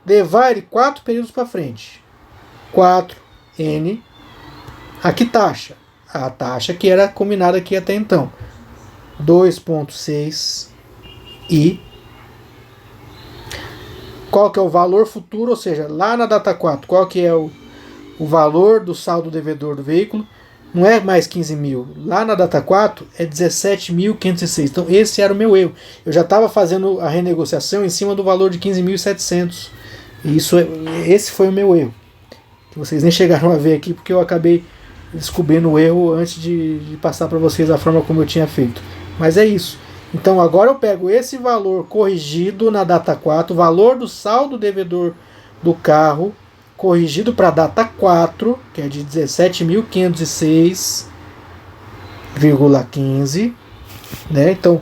levar ele 4 períodos para frente. 4N. A que taxa? A taxa que era combinada aqui até então. 2,6 I. Qual que é o valor futuro? Ou seja, lá na data 4, qual que é o valor do saldo devedor do veículo? Não é mais 15 mil. Lá na data 4 é 17.506. Então esse era o meu erro. Eu já estava fazendo a renegociação em cima do valor de 15.700. Esse foi o meu erro. Que vocês nem chegaram a ver aqui porque eu acabei descobrindo o erro antes de passar para vocês a forma como eu tinha feito. Mas é isso. Então agora eu pego esse valor corrigido na data 4, o valor do saldo devedor do carro, corrigido para a data 4, que é de 17.506,15, né? Então,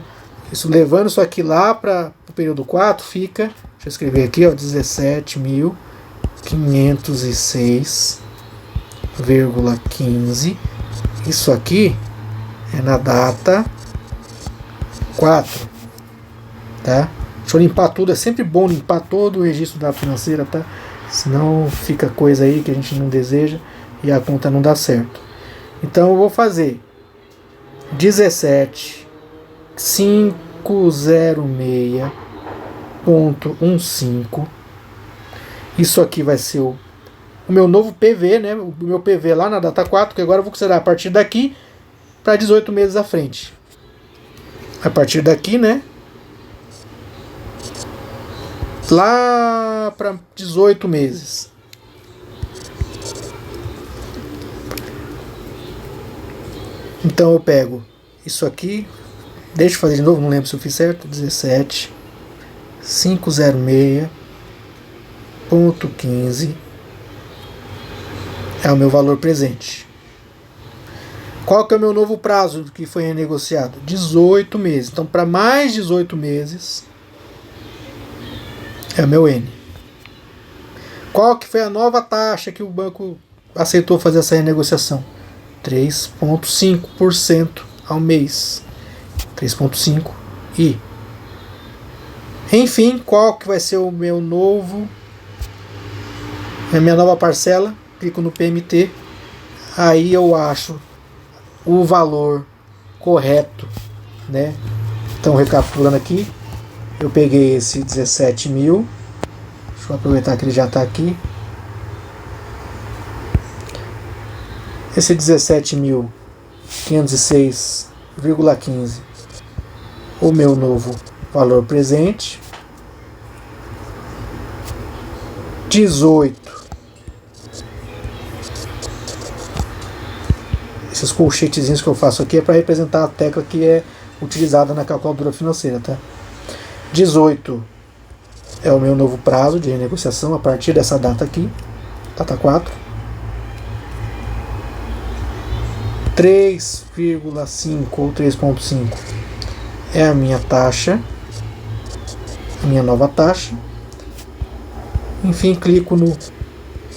levando isso aqui lá para o período 4, fica, deixa eu escrever aqui, ó, 17.506,15. Isso aqui é na data 4, tá? Deixa eu limpar tudo, é sempre bom limpar todo o registro da financeira, tá? Senão fica coisa aí que a gente não deseja e a conta não dá certo. Então eu vou fazer 17.506,15. Isso aqui vai ser o meu novo PV, né? O meu PV lá na data 4, que agora eu vou considerar a partir daqui para 18 meses à frente. A partir daqui, né? Lá para 18 meses. Então eu pego isso aqui, deixa eu fazer de novo, não lembro se eu fiz certo. 17.506,15 é o meu valor presente. Qual que é o meu novo prazo que foi renegociado? 18 meses. Então, para mais 18 meses, é o meu N. Qual que foi a nova taxa que o banco aceitou fazer essa renegociação? 3,5% ao mês. 3,5 I. Enfim, qual que vai ser o meu novo, a minha nova parcela? Clico no PMT. Aí eu acho o valor correto, né? Então, recapitulando aqui, eu peguei esse 17 mil. Deixa eu aproveitar que ele já está aqui. Esse 17.506,15, o meu novo valor presente. 18. Esses colchetezinhos que eu faço aqui é para representar a tecla que é utilizada na calculadora financeira, tá? 18 é o meu novo prazo de renegociação a partir dessa data aqui, data 4. 3,5 ou 3,5 é a minha taxa, a minha nova taxa. Enfim, clico no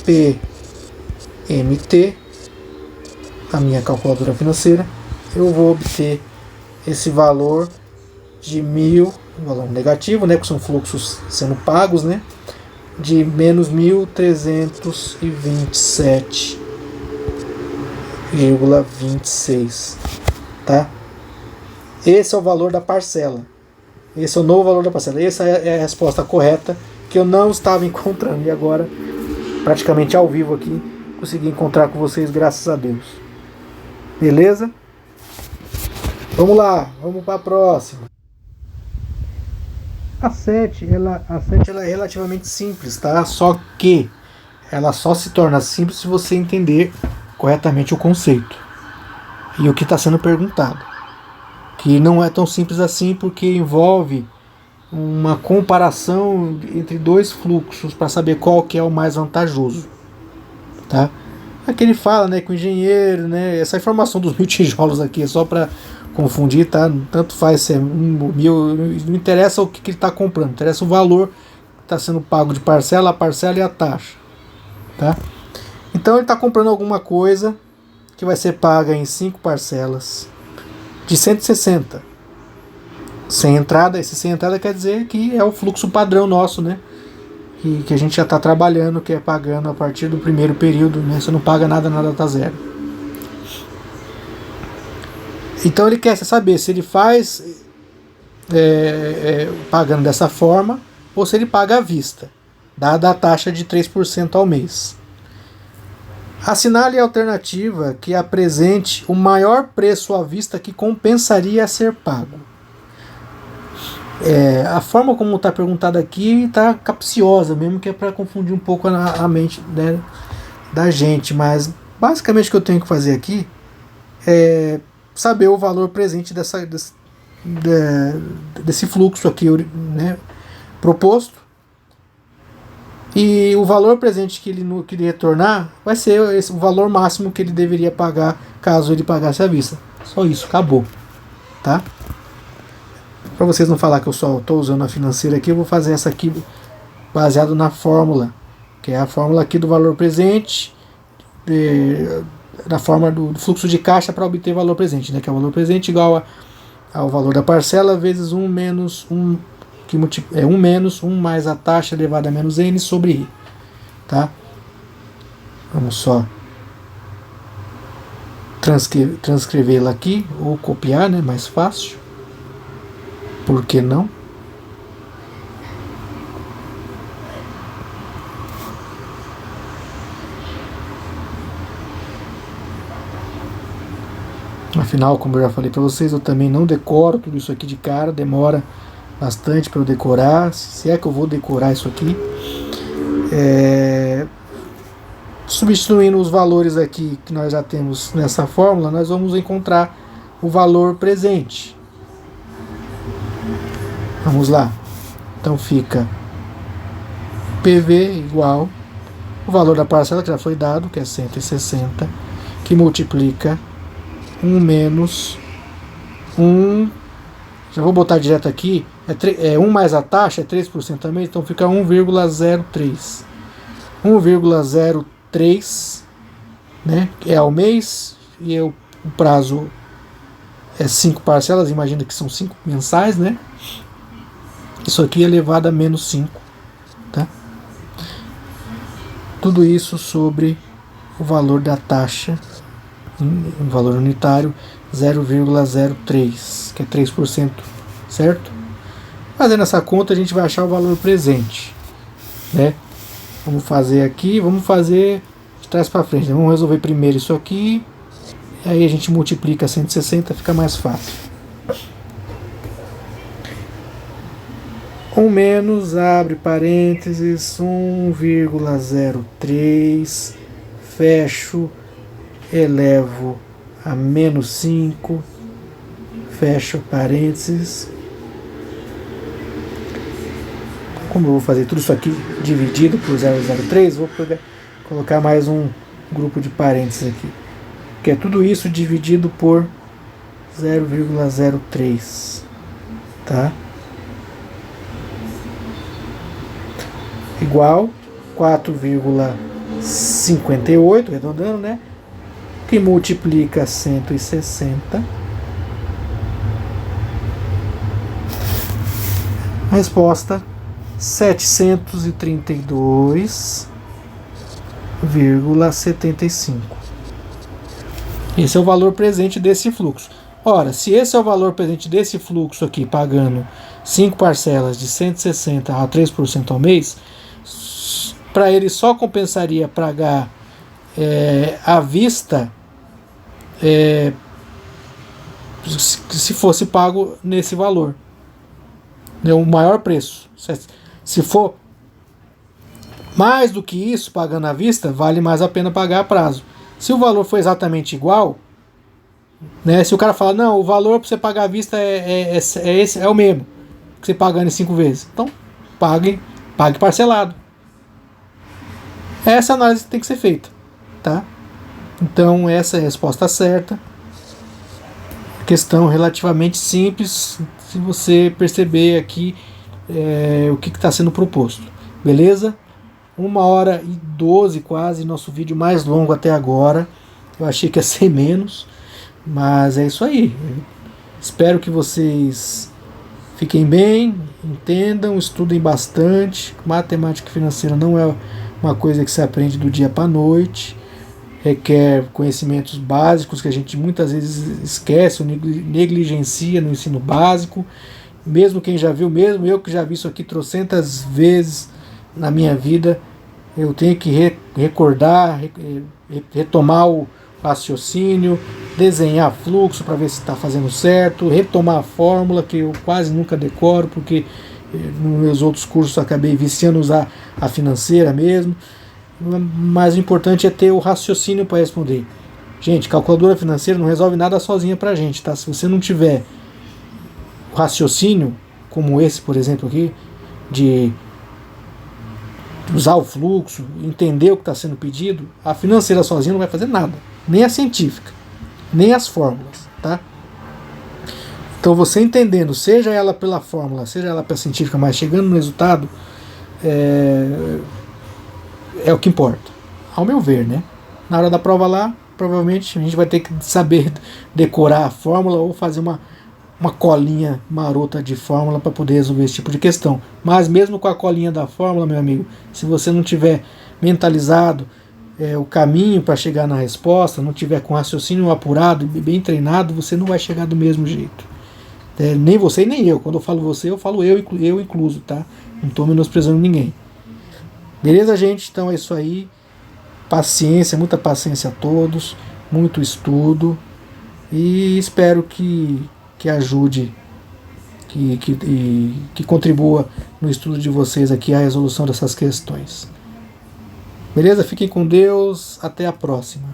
PMT, a minha calculadora financeira. Eu vou obter esse valor de 1.000, valor negativo, né, que são fluxos sendo pagos, né, de menos 1.327,26, tá? Esse é o valor da parcela. Esse é o novo valor da parcela. Essa é a resposta correta que eu não estava encontrando. E agora, praticamente ao vivo aqui, consegui encontrar com vocês, graças a Deus. Beleza? Vamos lá, vamos para a próxima. A 7 ela é relativamente simples, tá? Só que ela só se torna simples se você entender corretamente o conceito e o que está sendo perguntado. Que não é tão simples assim, porque envolve uma comparação entre dois fluxos para saber qual que é o mais vantajoso, tá? Aqui ele fala, né, com o engenheiro, né? Essa informação dos 1.000 tijolos aqui é só para confundir, tá? Tanto faz se é 1.000, não interessa o que ele está comprando, interessa o valor que está sendo pago de parcela, a parcela e a taxa, tá? Então ele está comprando alguma coisa que vai ser paga em 5 parcelas de 160 sem entrada. Esse sem entrada quer dizer que é o fluxo padrão nosso, né? Que a gente já está trabalhando, que é pagando a partir do primeiro período, né? Você não paga nada na data zero. Então ele quer saber se ele faz pagando dessa forma ou se ele paga à vista, dada a taxa de 3% ao mês. Assinale a alternativa que apresente o maior preço à vista que compensaria a ser pago. A forma como está perguntado aqui está capciosa mesmo, que é para confundir um pouco a mente, né, da gente, mas basicamente o que eu tenho que fazer aqui é saber o valor presente desse fluxo aqui, né, proposto, e o valor presente que ele retornar vai ser o valor máximo que ele deveria pagar caso ele pagasse à vista. Só isso, acabou, tá? Para vocês não falar que eu só estou usando a financeira aqui, eu vou fazer essa aqui baseado na fórmula, que é a fórmula aqui do valor presente, da forma do fluxo de caixa para obter valor presente, né? Que é o valor presente igual ao valor da parcela vezes 1 menos 1, que é 1 menos 1 mais a taxa elevada a menos n sobre i, tá? Vamos só transcrevê-la aqui, ou copiar, né? Mais fácil. Por que não? Afinal, como eu já falei para vocês, eu também não decoro tudo isso aqui de cara, demora bastante para eu decorar, se é que eu vou decorar isso aqui. Substituindo os valores aqui que nós já temos nessa fórmula, nós vamos encontrar o valor presente. Vamos lá. Então fica PV igual o valor da parcela que já foi dado, que é 160, que multiplica 1 menos 1, já vou botar direto aqui, 1 mais a taxa é 3% também, então fica 1,03. 1,03, né, é ao mês, e o prazo é 5 parcelas, imagina que são 5 mensais, né? Isso aqui é elevado a menos 5, tá? Tudo isso sobre o valor da taxa, um valor unitário 0,03, que é 3%, certo? Fazendo essa conta, a gente vai achar o valor presente, né? Vamos fazer aqui, vamos fazer de trás para frente, né? Vamos resolver primeiro isso aqui, aí a gente multiplica 160, fica mais fácil. 1 menos, abre parênteses, 1,03, fecho, elevo a menos 5, fecho parênteses. Como eu vou fazer tudo isso aqui dividido por 0,03, vou colocar mais um grupo de parênteses aqui, que é tudo isso dividido por 0,03, tá? Igual 4,58, arredondando, né? Que multiplica 160. Resposta 732,75. Esse é o valor presente desse fluxo. Ora, se esse é o valor presente desse fluxo aqui, pagando 5 parcelas de 160 a 3% ao mês, para ele só compensaria pagar à vista se fosse pago nesse valor. O maior preço. Se for mais do que isso, pagando à vista, vale mais a pena pagar a prazo. Se o valor for exatamente igual, né, se o cara fala, não, o valor para você pagar à vista esse, é o mesmo que você pagando em 5 vezes. Então, pague parcelado. Essa análise tem que ser feita, tá? Então, essa é a resposta certa. Questão relativamente simples, se você perceber aqui o que está sendo proposto. Beleza? 1h12 quase, nosso vídeo mais longo até agora. Eu achei que ia ser menos, mas é isso aí. Espero que vocês fiquem bem, entendam, estudem bastante. Matemática financeira não é uma coisa que se aprende do dia para a noite. Requer conhecimentos básicos que a gente muitas vezes esquece ou negligencia no ensino básico. Mesmo quem já viu, mesmo eu que já vi isso aqui trocentas vezes na minha vida, eu tenho que recordar, retomar o raciocínio, desenhar fluxo para ver se está fazendo certo, retomar a fórmula, que eu quase nunca decoro, porque nos meus outros cursos acabei viciando usar a financeira mesmo. Mas o importante é ter o raciocínio para responder. Gente, calculadora financeira não resolve nada sozinha para a gente, tá? Se você não tiver raciocínio, como esse, por exemplo, aqui, de usar o fluxo, entender o que está sendo pedido, a financeira sozinha não vai fazer nada. Nem a científica, nem as fórmulas, tá? Então você entendendo, seja ela pela fórmula, seja ela pela científica, mas chegando no resultado, é o que importa, ao meu ver, né? Na hora da prova lá, provavelmente a gente vai ter que saber decorar a fórmula ou fazer uma colinha marota de fórmula para poder resolver esse tipo de questão. Mas mesmo com a colinha da fórmula, meu amigo, se você não tiver mentalizado o caminho para chegar na resposta, não tiver com raciocínio apurado e bem treinado, você não vai chegar do mesmo jeito. Nem você e nem eu. Quando eu falo você, eu falo eu incluso, tá? Não estou menosprezando ninguém. Beleza, gente? Então é isso aí. Paciência, muita paciência a todos, muito estudo e espero que ajude, que contribua no estudo de vocês aqui a resolução dessas questões. Beleza? Fiquem com Deus. Até a próxima.